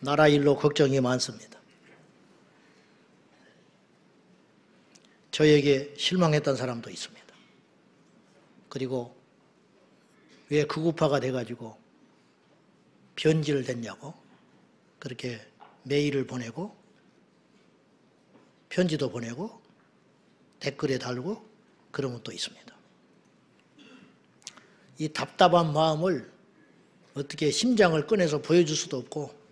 나라 일로 걱정이 많습니다. 저에게 실망했던 사람도 있습니다. 그리고 왜 극우파가 돼가지고 변질됐냐고 그렇게 메일을 보내고 편지도 보내고 댓글에 달고 그러면 또 있습니다. 이 답답한 마음을 어떻게 심장을 꺼내서 보여줄 수도 없고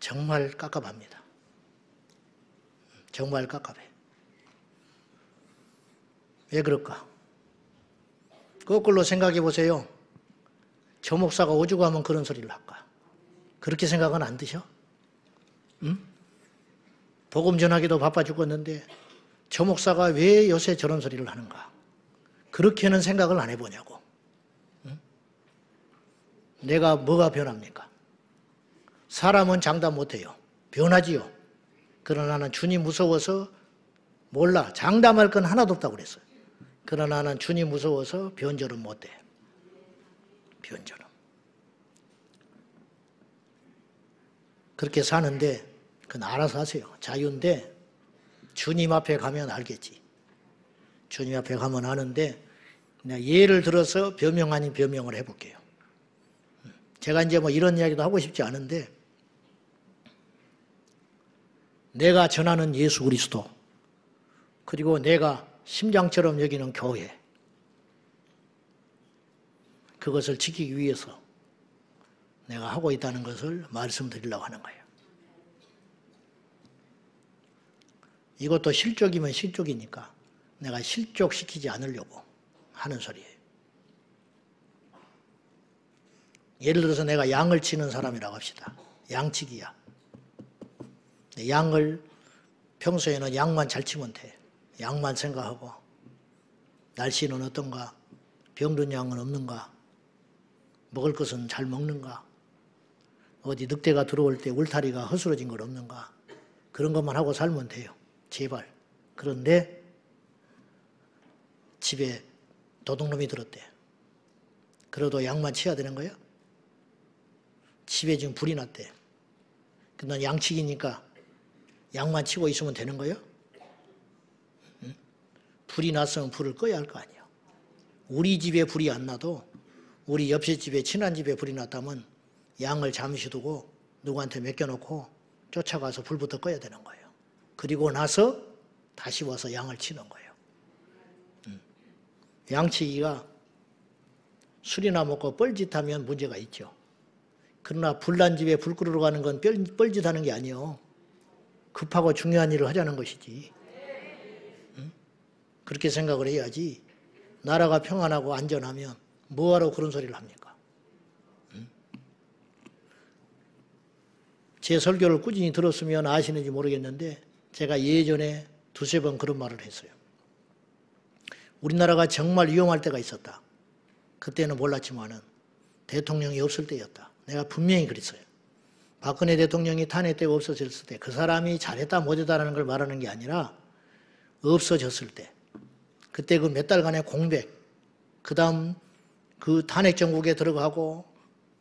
정말 깝깝합니다. 정말 깝깝해. 왜 그럴까? 거꾸로 생각해 보세요. 저 목사가 오죽하면 그런 소리를 할까? 그렇게 생각은 안 드셔? 응? 복음 전하기도 바빠 죽겠는데 저 목사가 왜 요새 저런 소리를 하는가? 그렇게는 생각을 안 해보냐고. 응? 내가 뭐가 변합니까? 사람은 장담 못해요. 변하지요. 그러나 나는 주님 무서워서 몰라. 장담할 건 하나도 없다고 그랬어요. 그러나 나는 주님 무서워서 변절은 못해. 변절은. 그렇게 사는데 그건 알아서 하세요. 자유인데 주님 앞에 가면 알겠지. 주님 앞에 가면 아는데 그냥 예를 들어서 변명 아닌 변명을 해볼게요. 제가 이제 뭐 이런 이야기도 하고 싶지 않은데 내가 전하는 예수 그리스도 그리고 내가 심장처럼 여기는 교회 그것을 지키기 위해서 내가 하고 있다는 것을 말씀드리려고 하는 거예요. 이것도 실족이면 실족이니까 내가 실족시키지 않으려고 하는 소리예요. 예를 들어서 내가 양을 치는 사람이라고 합시다. 양치기야. 양을 평소에는 양만 잘 치면 돼. 양만 생각하고 날씨는 어떤가, 병든 양은 없는가, 먹을 것은 잘 먹는가, 어디 늑대가 들어올 때 울타리가 허술어진 걸 없는가 그런 것만 하고 살면 돼요. 제발. 그런데 집에 도둑놈이 들었대. 그래도 양만 치야 되는 거야? 집에 지금 불이 났대. 넌 양치기니까 양만 치고 있으면 되는 거예요? 응? 불이 났으면 불을 꺼야 할 거 아니에요. 우리 집에 불이 안 나도 우리 옆에 집에 친한 집에 불이 났다면 양을 잠시 두고 누구한테 맡겨놓고 쫓아가서 불부터 꺼야 되는 거예요. 그리고 나서 다시 와서 양을 치는 거예요. 양치기가 술이나 먹고 뻘짓하면 문제가 있죠. 그러나 불난 집에 불 끄러 가는 건 뻘짓하는 게 아니에요. 급하고 중요한 일을 하자는 것이지. 그렇게 생각을 해야지. 나라가 평안하고 안전하면 뭐하러 그런 소리를 합니까? 제 설교를 꾸준히 들었으면 아시는지 모르겠는데 제가 예전에 두세 번 그런 말을 했어요. 우리나라가 정말 위험할 때가 있었다. 그때는 몰랐지만은 대통령이 없을 때였다. 내가 분명히 그랬어요. 박근혜 대통령이 탄핵되고 없어졌을 때 그 사람이 잘했다 못했다라는 걸 말하는 게 아니라 없어졌을 때 그때 그 몇 달간의 공백 그 다음 그 탄핵 정국에 들어가고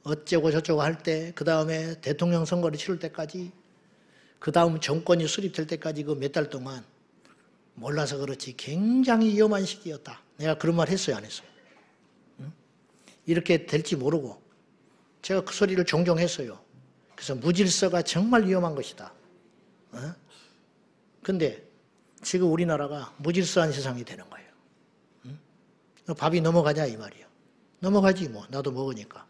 어쩌고 저쩌고 할 때 그 다음에 대통령 선거를 치를 때까지 그 다음 정권이 수립될 때까지 그 몇 달 동안 몰라서 그렇지 굉장히 위험한 시기였다. 내가 그런 말 했어요 안 했어요? 응? 이렇게 될지 모르고 제가 그 소리를 종종 했어요. 그래서 무질서가 정말 위험한 것이다. 근데 지금 우리나라가 무질서한 세상이 되는 거예요. 밥이 넘어가냐 이 말이에요. 넘어가지 뭐 나도 먹으니까.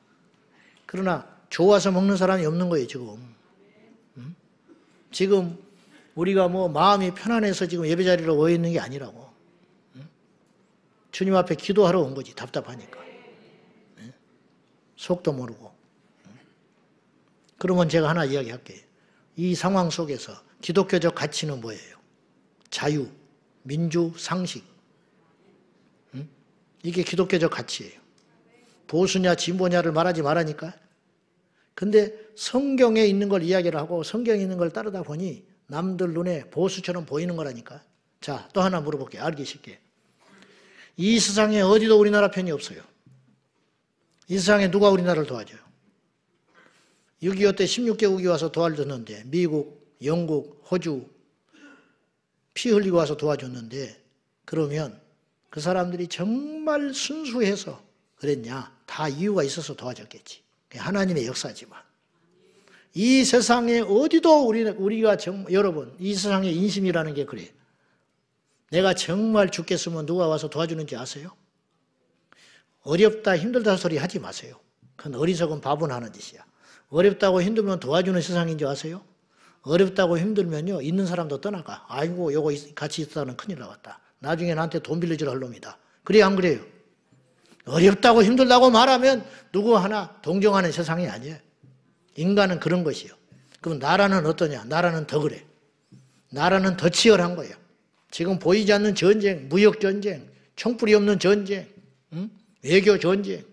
그러나 좋아서 먹는 사람이 없는 거예요 지금. 지금 우리가 뭐 마음이 편안해서 지금 예배자리로 와 있는 게 아니라고. 주님 앞에 기도하러 온 거지 답답하니까. 속도 모르고. 그러면 제가 하나 이야기할게요. 이 상황 속에서 기독교적 가치는 뭐예요? 자유, 민주, 상식. 이게 기독교적 가치예요. 보수냐 진보냐를 말하지 말라니까. 근데 성경에 있는 걸 이야기를 하고 성경에 있는 걸 따르다 보니 남들 눈에 보수처럼 보이는 거라니까. 자, 또 하나 물어볼게요. 알기 쉽게. 이 세상에 어디도 우리나라 편이 없어요. 이 세상에 누가 우리나라를 도와줘요? 6.25 때 16개국이 와서 도와줬는데 미국, 영국, 호주 피 흘리고 와서 도와줬는데 그러면 그 사람들이 정말 순수해서 그랬냐? 다 이유가 있어서 도와줬겠지. 하나님의 역사지만. 이 세상에 어디도 우리가 여러분 이 세상의 인심이라는 게 그래. 내가 정말 죽겠으면 누가 와서 도와주는지 아세요? 어렵다 힘들다 소리 하지 마세요. 그건 어리석은 바보는 하는 짓이야. 어렵다고 힘들면 도와주는 세상인 줄 아세요? 어렵다고 힘들면요 있는 사람도 떠나가. 아이고 요거 같이 있다는 큰일 나왔다. 나중에 나한테 돈 빌려주라 할 놈이다. 그래 안 그래요? 어렵다고 힘들다고 말하면 누구 하나 동정하는 세상이 아니에요. 인간은 그런 것이요. 그럼 나라는 어떠냐? 나라는 더 그래. 나라는 더 치열한 거예요. 지금 보이지 않는 전쟁, 무역전쟁, 총불이 없는 전쟁, 외교 전쟁.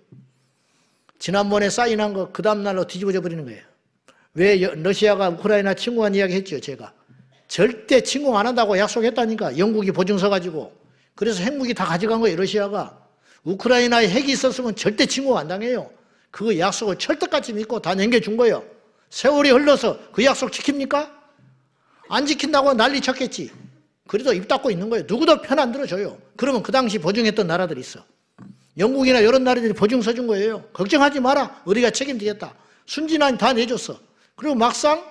지난번에 사인한 거 그 다음날로 뒤집어져 버리는 거예요. 왜 러시아가 우크라이나 침공한 이야기 했죠, 제가. 절대 침공 안 한다고 약속했다니까. 영국이 보증서 가지고. 그래서 핵무기 다 가져간 거예요, 러시아가. 우크라이나에 핵이 있었으면 절대 침공 안 당해요. 그 약속을 철떡같이 믿고 다 남겨준 거예요. 세월이 흘러서 그 약속 지킵니까? 안 지킨다고 난리 쳤겠지. 그래도 입 닫고 있는 거예요. 누구도 편 안 들어줘요. 그러면 그 당시 보증했던 나라들이 있어. 영국이나 이런 나라들이 보증서 준 거예요. 걱정하지 마라. 우리가 책임지겠다. 순진한 다 내줬어. 그리고 막상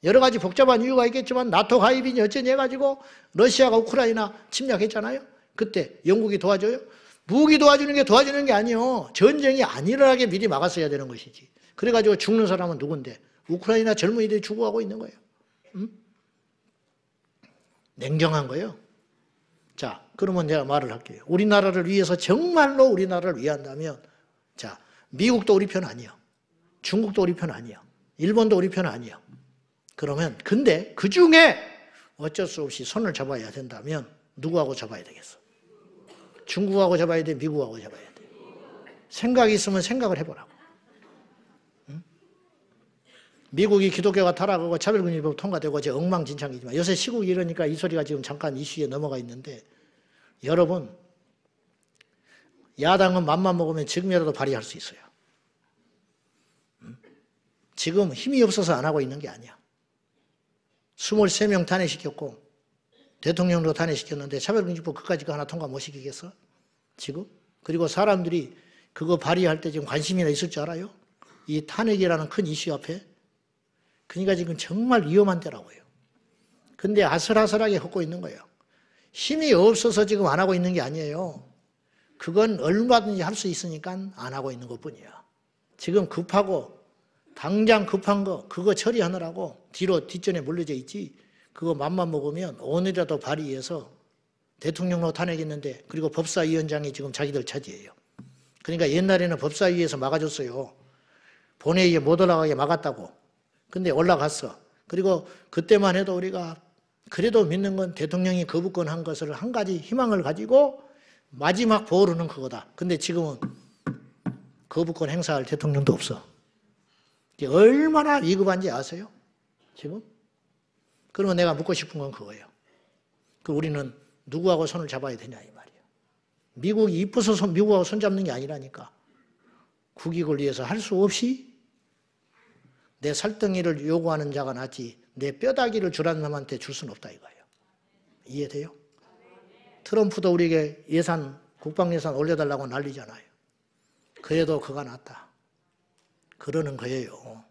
여러 가지 복잡한 이유가 있겠지만 나토 가입이니 어쩌니 해가지고 러시아가 우크라이나 침략했잖아요. 그때 영국이 도와줘요? 무기 도와주는 게 아니에요. 전쟁이 안 일어나게 미리 막았어야 되는 것이지. 그래가지고 죽는 사람은 누군데? 우크라이나 젊은이들이 죽어가고 있는 거예요. 응? 냉정한 거예요. 자, 그러면 내가 말을 할게요. 우리나라를 위해서 정말로 우리나라를 위한다면, 자, 미국도 우리 편 아니에요. 중국도 우리 편 아니에요. 일본도 우리 편 아니에요. 그러면 근데 그 중에 어쩔 수 없이 손을 잡아야 된다면 누구하고 잡아야 되겠어? 중국하고 잡아야 돼? 미국하고 잡아야 돼? 생각이 있으면 생각을 해보라고. 응? 미국이 기독교가 타락하고 차별금지법 통과되고 이제 엉망진창이지만 요새 시국이 이러니까 이 소리가 지금 잠깐 이슈에 넘어가 있는데 여러분 야당은 맘만 먹으면 지금이라도 발의할 수 있어요. 응? 지금 힘이 없어서 안 하고 있는 게 아니야. 23명 탄핵시켰고 대통령도 탄핵시켰는데 차별금지법 그까짓 거 하나 통과 못 시키겠어? 지금? 그리고 사람들이 그거 발의할 때 지금 관심이나 있을 줄 알아요? 이 탄핵이라는 큰 이슈 앞에. 그러니까 지금 정말 위험한 때라고요. 근데 아슬아슬하게 걷고 있는 거예요. 힘이 없어서 지금 안 하고 있는 게 아니에요. 그건 얼마든지 할 수 있으니까 안 하고 있는 것뿐이야. 지금 급하고 당장 급한 거 그거 처리하느라고 뒷전에 물려져 있지. 그거 맘만 먹으면 오늘이라도 발의해서 대통령으로 탄핵했는데 그리고 법사위원장이 지금 자기들 차지해요. 그러니까 옛날에는 법사위에서 막아줬어요. 본회의에 못 올라가게 막았다고. 근데 올라갔어. 그리고 그때만 해도 우리가 그래도 믿는 건 대통령이 거부권 한 것을 한 가지 희망을 가지고 마지막 보루는 그거다. 근데 지금은 거부권 행사할 대통령도 없어. 이게 얼마나 위급한지 아세요? 지금? 그러면 내가 묻고 싶은 건 그거예요. 우리는 누구하고 손을 잡아야 되냐 이 말이에요. 미국이 이뻐서 미국하고 손잡는 게 아니라니까. 국익을 위해서 할 수 없이 내 살덩이를 요구하는 자가 낫지 내 뼈다귀를 주라는 놈한테 줄 수는 없다 이거예요. 이해돼요? 트럼프도 우리에게 국방예산 올려달라고 난리잖아요. 그래도 그가 낫다. 그러는 거예요.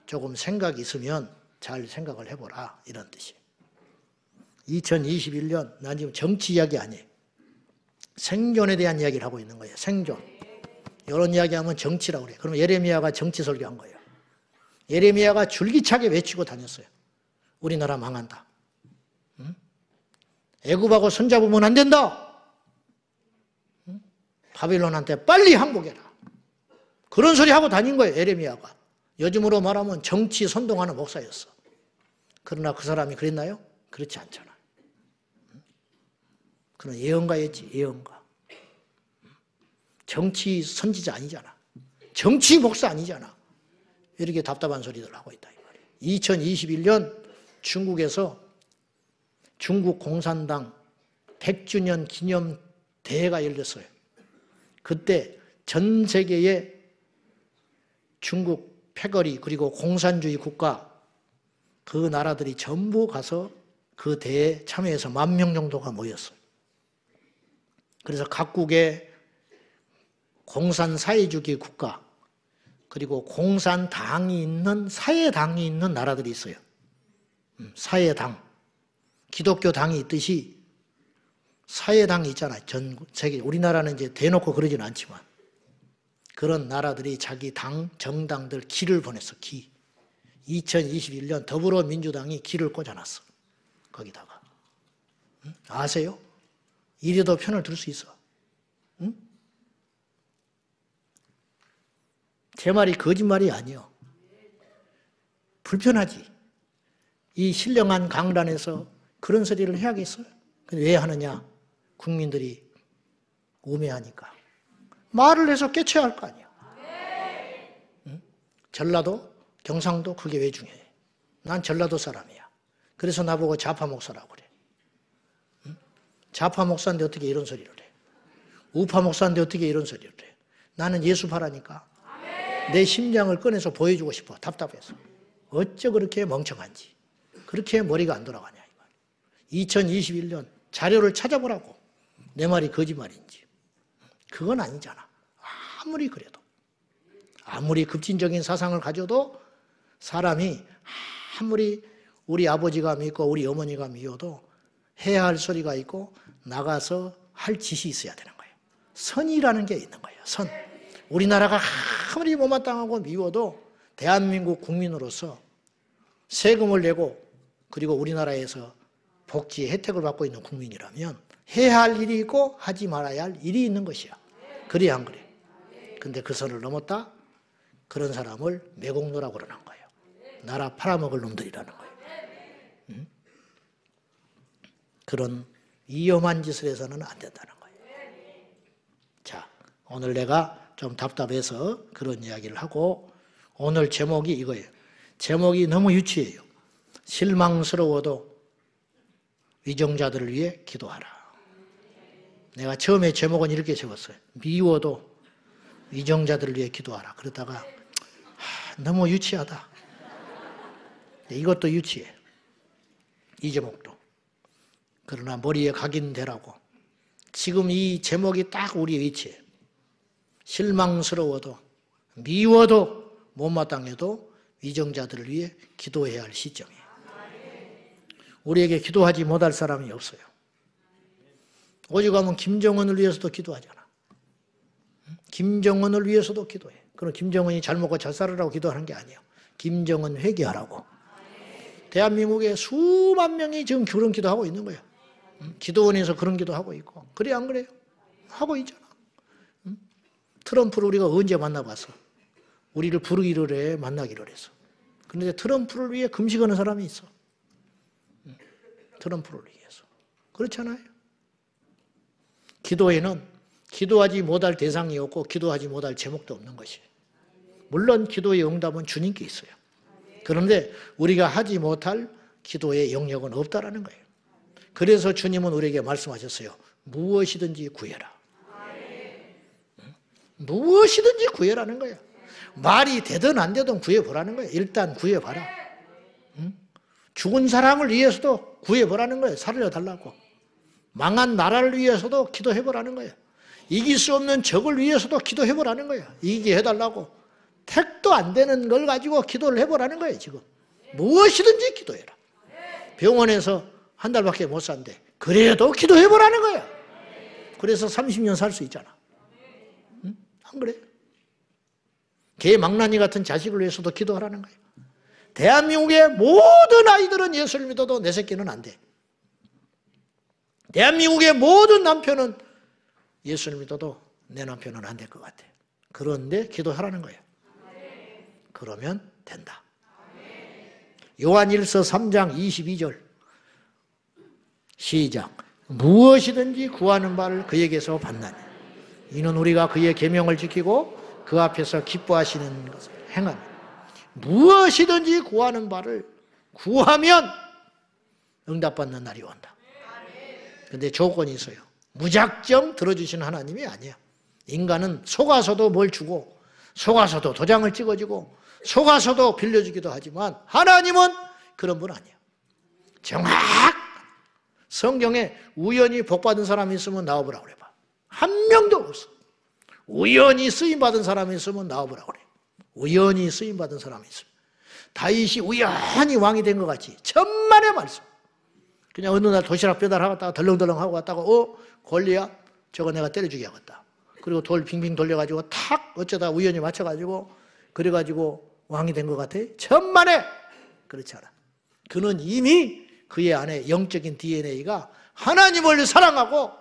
조금 생각이 있으면 잘 생각을 해보라 이런 뜻이에요. 2021년 난 지금 정치 이야기 아니에요. 생존에 대한 이야기를 하고 있는 거예요. 생존. 이런 이야기하면 정치라고 그래요. 그럼 예레미야가 정치 설교한 거예요. 예레미야가 줄기차게 외치고 다녔어요. 우리나라 망한다. 응? 애굽하고 손잡으면 안 된다. 응? 바빌론한테 빨리 항복해라. 그런 소리 하고 다닌 거예요. 예레미야가. 요즘으로 말하면 정치 선동하는 목사였어. 그러나 그 사람이 그랬나요? 그렇지 않잖아. 그는 예언가였지, 예언가. 정치 선지자 아니잖아. 정치 목사 아니잖아. 이렇게 답답한 소리들 하고 있다 이 말이에요. 2021년 중국에서 중국 공산당 100주년 기념 대회가 열렸어요. 그때 전 세계의 중국 패거리 그리고 공산주의 국가 그 나라들이 전부 가서 그 대회에 참여해서 10,000명 정도가 모였어요. 그래서 각국의 공산사회주의 국가 그리고 공산당이 있는 사회당이 있는 나라들이 있어요. 사회당, 기독교 당이 있듯이 사회당이 있잖아요. 전 세계 우리나라는 이제 대놓고 그러지는 않지만 그런 나라들이 자기 당, 정당들 기를 보냈어. 기. 2021년 더불어민주당이 기를 꽂아놨어. 거기다가. 아세요? 이래도 편을 들 수 있어. 응? 제 말이 거짓말이 아니요. 불편하지. 이 신령한 강단에서 그런 소리를 해야겠어요? 근데 왜 하느냐? 국민들이 우매하니까. 말을 해서 깨쳐야 할 거 아니야. 응? 전라도, 경상도 그게 왜 중요해? 난 전라도 사람이야. 그래서 나보고 좌파 목사라고 그래. 응? 좌파 목사인데 어떻게 이런 소리를 해? 우파 목사인데 어떻게 이런 소리를 해? 나는 예수파라니까. 내 심장을 꺼내서 보여주고 싶어. 답답해서. 어째 그렇게 멍청한지. 그렇게 머리가 안 돌아가냐. 2021년 자료를 찾아보라고. 내 말이 거짓말인지. 그건 아니잖아. 아무리 그래도. 아무리 급진적인 사상을 가져도 사람이 아무리 우리 아버지가 믿고 우리 어머니가 믿어도 해야 할 소리가 있고 나가서 할 짓이 있어야 되는 거예요. 선이라는 게 있는 거예요. 선. 우리나라가 아무리 못마땅하고 미워도 대한민국 국민으로서 세금을 내고 그리고 우리나라에서 복지 혜택을 받고 있는 국민이라면 해야 할 일이 있고 하지 말아야 할 일이 있는 것이야. 그래 안 그래? 근데 그 선을 넘었다? 그런 사람을 매국노라고 그러는 거예요. 나라 팔아먹을 놈들이라는 거예요. 응? 그런 위험한 짓을 해서는 안 된다는 거예요. 자, 오늘 내가 좀 답답해서 그런 이야기를 하고 오늘 제목이 이거예요. 제목이 너무 유치해요. 실망스러워도 위정자들을 위해 기도하라. 내가 처음에 제목은 이렇게 적었어요. 미워도 위정자들을 위해 기도하라. 그러다가 너무 유치하다. 이것도 유치해. 이 제목도. 그러나 머리에 각인되라고. 지금 이 제목이 딱 우리 위치에. 실망스러워도 미워도 못마땅해도 위정자들을 위해 기도해야 할 시점이에요. 우리에게 기도하지 못할 사람이 없어요. 오죽하면 김정은을 위해서도 기도하잖아. 김정은을 위해서도 기도해. 그럼 김정은이 잘 먹고 잘 살으라고 기도하는 게 아니에요. 김정은 회개하라고. 대한민국에 수만 명이 지금 그런 기도하고 있는 거예요. 기도원에서 그런 기도하고 있고. 그래 안 그래요? 하고 있잖아. 트럼프를 우리가 언제 만나봤어? 우리를 부르기를 해, 만나기를 해서. 그런데 트럼프를 위해 금식하는 사람이 있어. 트럼프를 위해서. 그렇잖아요. 기도에는 기도하지 못할 대상이 없고 기도하지 못할 제목도 없는 것이에요. 물론 기도의 응답은 주님께 있어요. 그런데 우리가 하지 못할 기도의 영역은 없다라는 거예요. 그래서 주님은 우리에게 말씀하셨어요. 무엇이든지 구해라. 무엇이든지 구해라는 거예요. 말이 되든 안 되든 구해보라는 거예요. 일단 구해봐라. 죽은 사람을 위해서도 구해보라는 거예요. 살려달라고. 망한 나라를 위해서도 기도해보라는 거예요. 이길 수 없는 적을 위해서도 기도해보라는 거예요. 이기게 해달라고. 택도 안 되는 걸 가지고 기도를 해보라는 거예요. 지금 무엇이든지 기도해라. 병원에서 한 달밖에 못 산대. 그래도 기도해보라는 거예요. 그래서 30년 살 수 있잖아. 응? 안 그래? 개 망나니 같은 자식을 위해서도 기도하라는 거예요. 대한민국의 모든 아이들은 예수를 믿어도 내 새끼는 안 돼. 대한민국의 모든 남편은 예수를 믿어도 내 남편은 안 될 것 같아. 그런데 기도하라는 거예요. 그러면 된다. 요한일서 3장 22절 시작. 무엇이든지 구하는 바를 그에게서 받나니 이는 우리가 그의 계명을 지키고 그 앞에서 기뻐하시는 것을 행하며 무엇이든지 구하는 바를 구하면 응답받는 날이 온다. 그런데 조건이 있어요. 무작정 들어주시는 하나님이 아니야. 인간은 속아서도 뭘 주고 속아서도 도장을 찍어주고 속아서도 빌려주기도 하지만 하나님은 그런 분 아니에요. 성경에 우연히 복받은 사람이 있으면 나와보라고 그래 봐. 한 명도 없어. 우연히 쓰임받은 사람이 있으면 나와보라고 그래. 우연히 쓰임받은 사람이 있으면. 다윗이 우연히 왕이 된 것 같이 천만의 말씀. 그냥 어느 날 도시락 배달하다가 덜렁덜렁 하고 왔다가 골리앗 저거 내가 때려주게 하겠다. 그리고 돌 빙빙 돌려가지고 탁 어쩌다 우연히 맞춰가지고 그래가지고 왕이 된 것 같아? 천만에 그렇지 않아. 그는 이미 그의 안에 영적인 DNA가 하나님을 사랑하고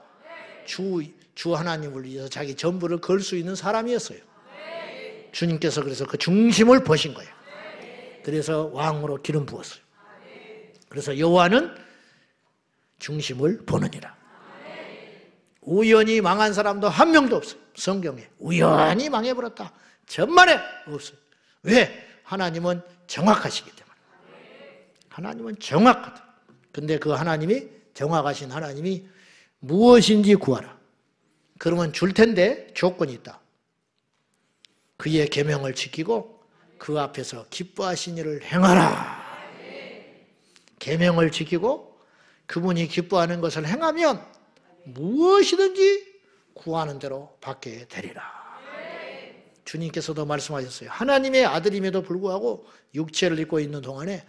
주 하나님을 위해서 자기 전부를 걸 수 있는 사람이었어요. 주님께서 그래서 그 중심을 보신 거예요. 그래서 왕으로 기름 부었어요. 그래서 여호와는 중심을 보느니라. 우연히 망한 사람도 한 명도 없어요. 성경에 우연히 망해버렸다. 천만에 없어요. 왜? 하나님은 정확하시기 때문에. 하나님은 정확하다. 근데 그 하나님이 정확하신 하나님이 무엇인지 구하라. 그러면 줄 텐데 조건이 있다. 그의 계명을 지키고 그 앞에서 기뻐하신 일을 행하라. 계명을 지키고 그분이 기뻐하는 것을 행하면 무엇이든지 구하는 대로 받게 되리라. 주님께서도 말씀하셨어요. 하나님의 아들임에도 불구하고 육체를 입고 있는 동안에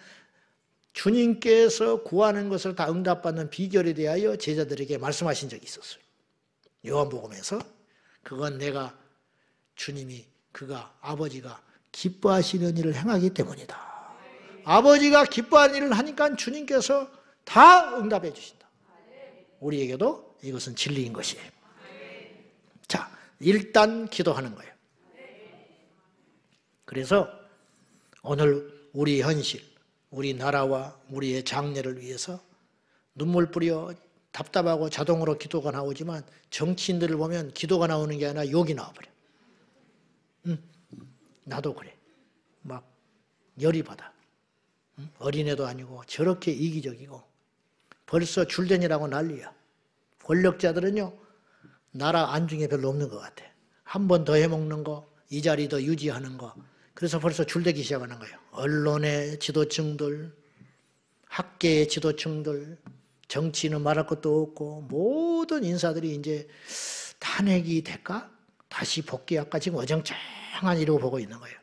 주님께서 구하는 것을 다 응답받는 비결에 대하여 제자들에게 말씀하신 적이 있었어요. 요한복음에서 그건 내가 주님이 아버지가 기뻐하시는 일을 행하기 때문이다. 아버지가 기뻐하는 일을 하니까 주님께서 다 응답해 주신다. 우리에게도 이것은 진리인 것이에요. 자, 일단 기도하는 거예요. 그래서 오늘 우리 현실, 우리 나라와 우리의 장래를 위해서 눈물 뿌려 답답하고 자동으로 기도가 나오지만 정치인들을 보면 기도가 나오는 게 아니라 욕이 나와버려. 나도 그래. 막 열이 받아. 어린애도 아니고 저렇게 이기적이고 벌써 줄대니라고 난리야. 권력자들은요 나라 안중에 별로 없는 것 같아. 한 번 더 해먹는 거, 이 자리 더 유지하는 거. 그래서 벌써 줄대기 시작하는 거예요. 언론의 지도층들, 학계의 지도층들, 정치는 말할 것도 없고 모든 인사들이 이제 탄핵이 될까? 다시 복귀할까? 지금 어정쩡한 일이라고 보고 있는 거예요.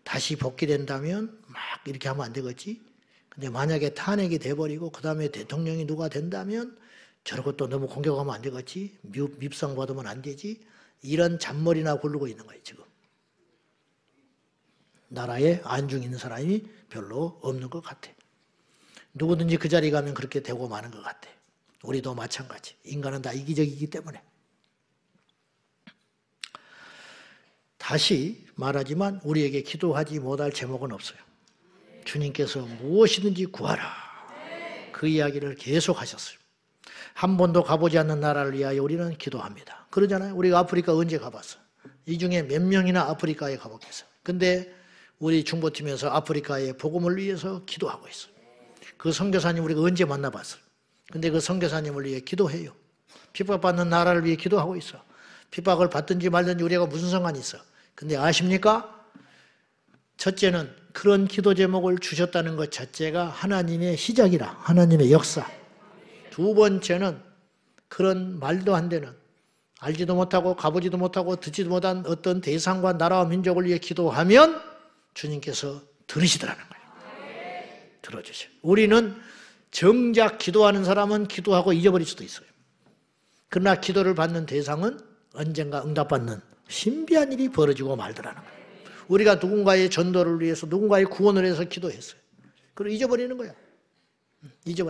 다시 복귀된다면 막 이렇게 하면 안 되겠지? 근데 만약에 탄핵이 돼버리고 그 다음에 대통령이 누가 된다면 저런 것도 너무 공격하면 안 되겠지? 밉상 받으면 안 되지? 이런 잔머리나 굴르고 있는 거예요 지금. 나라에 안중 있는 사람이 별로 없는 것 같아. 누구든지 그 자리 가면 그렇게 되고 마는 것 같아. 우리도 마찬가지. 인간은 다 이기적이기 때문에. 다시 말하지만 우리에게 기도하지 못할 제목은 없어요. 주님께서 무엇이든지 구하라. 그 이야기를 계속 하셨어요. 한 번도 가보지 않는 나라를 위하여 우리는 기도합니다. 그러잖아요. 우리가 아프리카 언제 가봤어? 이 중에 몇 명이나 아프리카에 가봤겠어? 근데 우리 중보팀에서 아프리카의 복음을 위해서 기도하고 있어요. 그 선교사님 우리가 언제 만나봤어요? 근데 그 선교사님을 위해 기도해요. 핍박받는 나라를 위해 기도하고 있어. 핍박을 받든지 말든지 우리가 무슨 상관이 있어? 근데 아십니까? 첫째는 그런 기도 제목을 주셨다는 것 자체가 하나님의 시작이라. 하나님의 역사. 두 번째는 그런 말도 안 되는 알지도 못하고 가보지도 못하고 듣지도 못한 어떤 대상과 나라와 민족을 위해 기도하면 주님께서 들으시더라는 거예요. 들어주세요. 우리는 정작 기도하는 사람은 기도하고 잊어버릴 수도 있어요. 그러나 기도를 받는 대상은 언젠가 응답받는 신비한 일이 벌어지고 말더라는 거예요. 우리가 누군가의 전도를 위해서 누군가의 구원을 위해서 기도했어요. 그걸 잊어버리는 거야.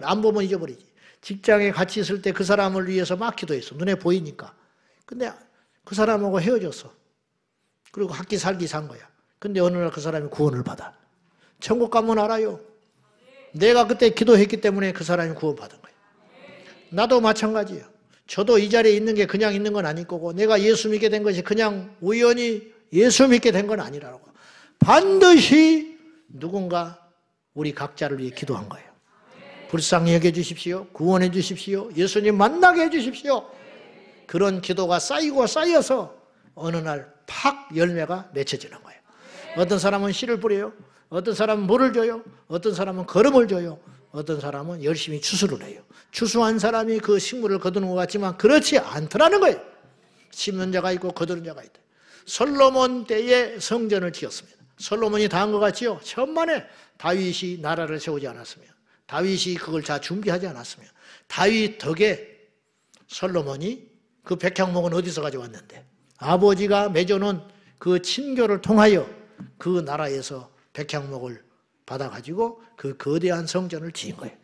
안 보면 잊어버리지. 직장에 같이 있을 때 그 사람을 위해서 막 기도했어. 눈에 보이니까. 근데 그 사람하고 헤어졌어. 그리고 학기 살기 산 거야. 근데 어느 날 그 사람이 구원을 받아. 천국 가면 알아요. 내가 그때 기도했기 때문에 그 사람이 구원받은 거예요. 나도 마찬가지예요. 저도 이 자리에 있는 게 그냥 있는 건 아닐 거고 내가 예수 믿게 된 것이 그냥 우연히 예수 믿게 된 건 아니라고. 반드시 누군가 우리 각자를 위해 기도한 거예요. 불쌍히 여겨 주십시오. 구원해 주십시오. 예수님 만나게 해 주십시오. 그런 기도가 쌓이고 쌓여서 어느 날 팍 열매가 맺혀지는 거예요. 어떤 사람은 씨를 뿌려요. 어떤 사람은 물을 줘요. 어떤 사람은 거름을 줘요. 어떤 사람은 열심히 추수를 해요. 추수한 사람이 그 식물을 거두는 것 같지만 그렇지 않더라는 거예요. 심는 자가 있고 거두는 자가 있다. 솔로몬 때에 성전을 지었습니다. 솔로몬이 다 한 것 같지요? 천만에 다윗이 나라를 세우지 않았으며, 다윗이 그걸 다 준비하지 않았으며, 다윗 덕에 솔로몬이 그 백향목은 어디서 가져왔는데, 아버지가 맺어놓은 그 친교를 통하여 그 나라에서 백향목을 받아가지고 그 거대한 성전을 지은 거예요.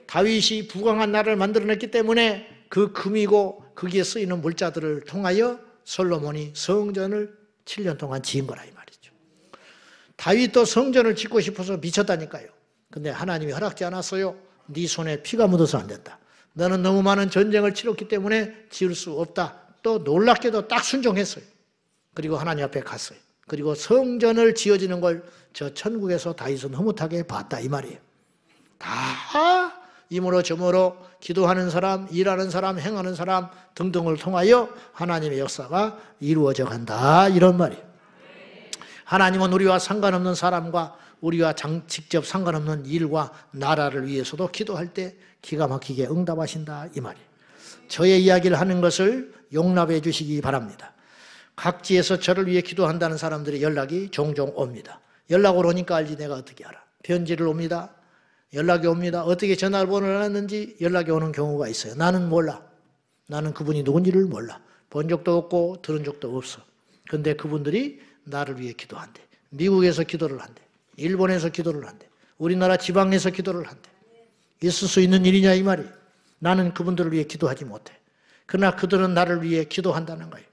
다윗이 부강한 나라를 만들어냈기 때문에 그 금이고 거기에 쓰이는 물자들을 통하여 솔로몬이 성전을 7년 동안 지은 거라 이 말이죠. 다윗도 성전을 짓고 싶어서 미쳤다니까요. 근데 하나님이 허락지 않았어요. 네 손에 피가 묻어서 안 된다. 너는 너무 많은 전쟁을 치렀기 때문에 지을 수 없다. 또 놀랍게도 딱 순종했어요. 그리고 하나님 앞에 갔어요. 그리고 성전을 지어지는 걸 저 천국에서 다윗은 흐뭇하게 봤다 이 말이에요. 다 이모로 저모로 기도하는 사람, 일하는 사람, 행하는 사람 등등을 통하여 하나님의 역사가 이루어져 간다 이런 말이에요. 하나님은 우리와 상관없는 사람과 우리와 직접 상관없는 일과 나라를 위해서도 기도할 때 기가 막히게 응답하신다 이 말이에요. 저의 이야기를 하는 것을 용납해 주시기 바랍니다. 각지에서 저를 위해 기도한다는 사람들의 연락이 종종 옵니다. 연락을 오니까 알지 내가 어떻게 알아. 편지를 옵니다. 연락이 옵니다. 어떻게 전화번호를 알았는지 연락이 오는 경우가 있어요. 나는 몰라. 나는 그분이 누군지를 몰라. 본 적도 없고 들은 적도 없어. 근데 그분들이 나를 위해 기도한대. 미국에서 기도를 한대. 일본에서 기도를 한대. 우리나라 지방에서 기도를 한대. 있을 수 있는 일이냐 이 말이에요. 나는 그분들을 위해 기도하지 못해. 그러나 그들은 나를 위해 기도한다는 거예요.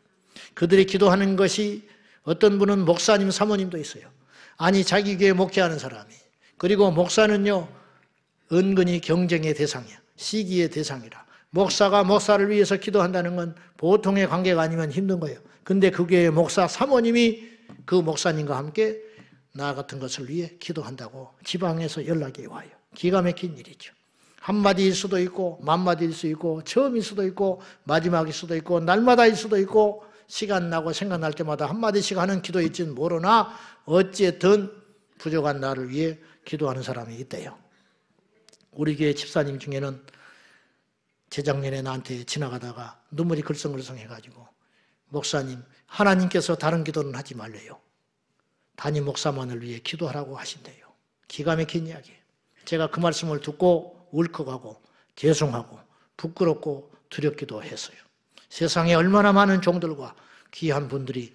그들이 기도하는 것이 어떤 분은 목사님, 사모님도 있어요. 아니 자기 교회 목회하는 사람이. 그리고 목사는요. 은근히 경쟁의 대상이야. 시기의 대상이라. 목사가 목사를 위해서 기도한다는 건 보통의 관계가 아니면 힘든 거예요. 근데 그 교회 목사, 사모님이 그 목사님과 함께 나 같은 것을 위해 기도한다고 지방에서 연락이 와요. 기가 막힌 일이죠. 한마디일 수도 있고 만마디일 수도 있고 처음일 수도 있고 마지막일 수도 있고 날마다일 수도 있고 시간 나고 생각날 때마다 한마디씩 하는 기도일지는 모르나 어쨌든 부족한 나를 위해 기도하는 사람이 있대요. 우리 교회 집사님 중에는 재작년에 나한테 지나가다가 눈물이 글썽글썽해가지고 목사님 하나님께서 다른 기도는 하지 말래요. 담임 목사만을 위해 기도하라고 하신대요. 기가 막힌 이야기예요. 제가 그 말씀을 듣고 울컥하고 죄송하고 부끄럽고 두렵기도 했어요. 세상에 얼마나 많은 종들과 귀한 분들이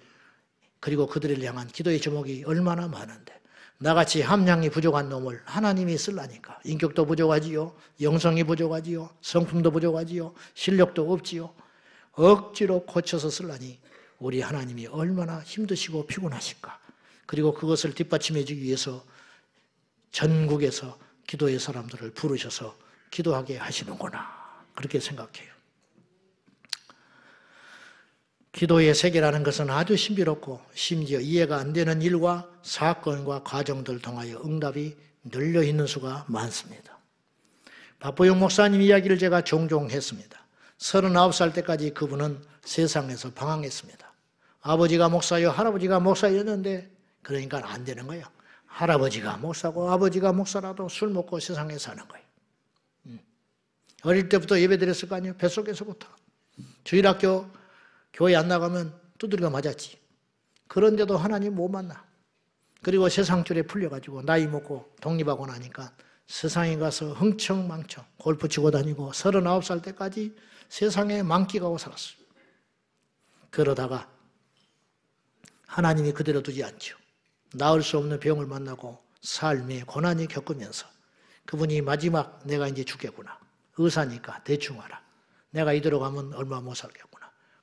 그리고 그들을 향한 기도의 제목이 얼마나 많은데 나같이 함량이 부족한 놈을 하나님이 쓰려니까 인격도 부족하지요. 영성이 부족하지요. 성품도 부족하지요. 실력도 없지요. 억지로 고쳐서 쓰려니 우리 하나님이 얼마나 힘드시고 피곤하실까. 그리고 그것을 뒷받침해 주기 위해서 전국에서 기도의 사람들을 부르셔서 기도하게 하시는구나. 그렇게 생각해요. 기도의 세계라는 것은 아주 신비롭고 심지어 이해가 안 되는 일과 사건과 과정들을 통하여 응답이 널려 있는 수가 많습니다. 박보영 목사님 이야기를 제가 종종 했습니다. 39살 때까지 그분은 세상에서 방황했습니다. 아버지가 목사요, 할아버지가 목사였는데 그러니까 안 되는 거예요. 할아버지가 목사고 아버지가 목사라도 술 먹고 세상에 사는 거예요. 어릴 때부터 예배 드렸을 거 아니에요. 뱃속에서부터. 주일학교 교회 안 나가면 두드려 맞았지. 그런데도 하나님 못 만나. 그리고 세상줄에 풀려가지고 나이 먹고 독립하고 나니까 세상에 가서 흥청망청 골프 치고 다니고 39살 때까지 세상에 만끽하고 살았어요. 그러다가 하나님이 그대로 두지 않죠. 나을 수 없는 병을 만나고 삶의 고난이 겪으면서 그분이 마지막 내가 이제 죽겠구나. 의사니까 대충 알아. 내가 이대로 가면 얼마 못 살겠구나.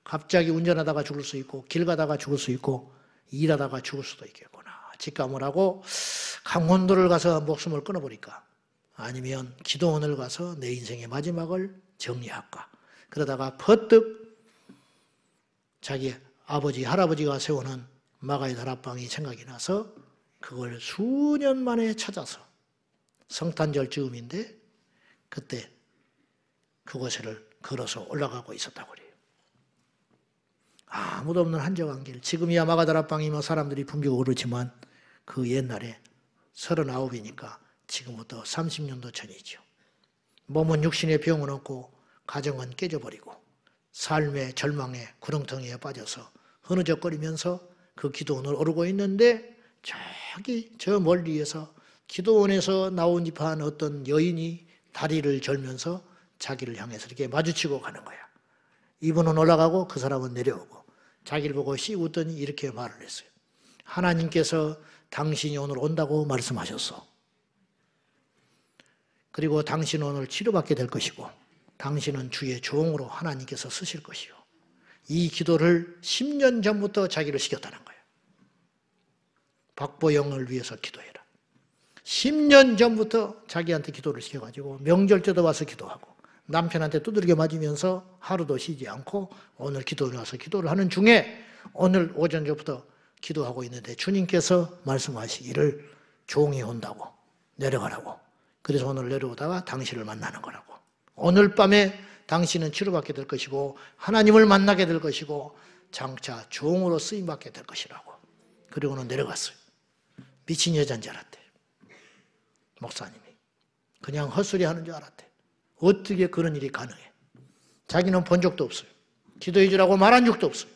갑자기 운전하다가 죽을 수 있고 길 가다가 죽을 수 있고 일하다가 죽을 수도 있겠구나. 직감을 하고 강원도를 가서 목숨을 끊어버릴까? 아니면 기도원을 가서 내 인생의 마지막을 정리할까? 그러다가 퍼뜩 자기 아버지, 할아버지가 세우는 마가의 다락방이 생각이 나서 그걸 수년 만에 찾아서 성탄절 즈음인데 그때 그곳을 걸어서 올라가고 있었다고 그래요. 아무도 없는 한적한 길. 지금이야 마가 다락방이면 사람들이 붐비고 그렇지만 그 옛날에 39이니까 지금부터 30년도 전이죠. 몸은 육신의 병은 없고 가정은 깨져버리고 삶의 절망의 구렁텅이에 빠져서 흐느적거리면서 그 기도원을 오르고 있는데 저기 저 멀리에서 기도원에서 나온 듯한 어떤 여인이 다리를 절면서 자기를 향해서 이렇게 마주치고 가는 거야. 이분은 올라가고 그 사람은 내려오고 자기를 보고 씩 웃더니 이렇게 말을 했어요. 하나님께서 당신이 오늘 온다고 말씀하셨어. 그리고 당신은 오늘 치료받게 될 것이고 당신은 주의 종으로 하나님께서 쓰실 것이요. 이 기도를 10년 전부터 자기를 시켰다는 거예요. 박보영을 위해서 기도해라. 10년 전부터 자기한테 기도를 시켜가지고 명절 때도 와서 기도하고 남편한테 두들겨 맞으면서 하루도 쉬지 않고 오늘 기도를 와서 기도를 하는 중에 오늘 오전 전부터 기도하고 있는데 주님께서 말씀하시기를 종이 온다고 내려가라고. 그래서 오늘 내려오다가 당신을 만나는 거라고. 오늘 밤에 당신은 치료받게 될 것이고 하나님을 만나게 될 것이고 장차 종으로 쓰임받게 될 것이라고. 그리고는 내려갔어요. 미친 여자인 줄 알았대. 목사님이. 그냥 헛소리 하는 줄 알았대. 어떻게 그런 일이 가능해? 자기는 본 적도 없어요. 기도해 주라고 말한 적도 없어요.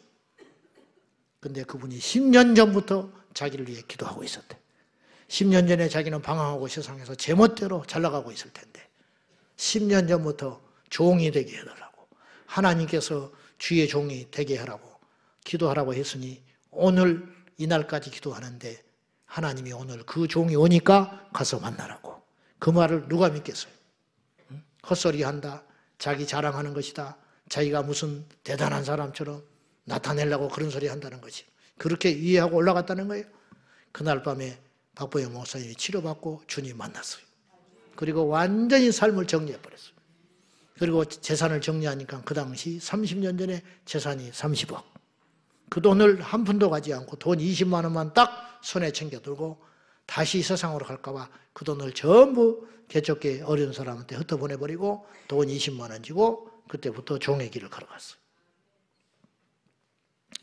근데 그분이 10년 전부터 자기를 위해 기도하고 있었대. 10년 전에 자기는 방황하고 세상에서 제멋대로 잘 나가고 있을 텐데 10년 전부터 종이 되게 해달라고 하나님께서 주의 종이 되게 하라고 기도하라고 했으니 오늘 이날까지 기도하는데 하나님이 오늘 그 종이 오니까 가서 만나라고. 그 말을 누가 믿겠어요? 헛소리한다. 자기 자랑하는 것이다. 자기가 무슨 대단한 사람처럼 나타내려고 그런 소리 한다는 거지. 그렇게 이해하고 올라갔다는 거예요. 그날 밤에 박보영 목사님이 치료받고 주님 만났어요. 그리고 완전히 삶을 정리해버렸어요. 그리고 재산을 정리하니까 그 당시 30년 전에 재산이 30억. 그 돈을 한 푼도 가지 않고 돈 20만 원만 딱 손에 챙겨들고 다시 세상으로 갈까 봐 그 돈을 전부 개척계 어려운 사람한테 흩어보내버리고 돈 20만 원 주고 그때부터 종의 길을 걸어갔어요.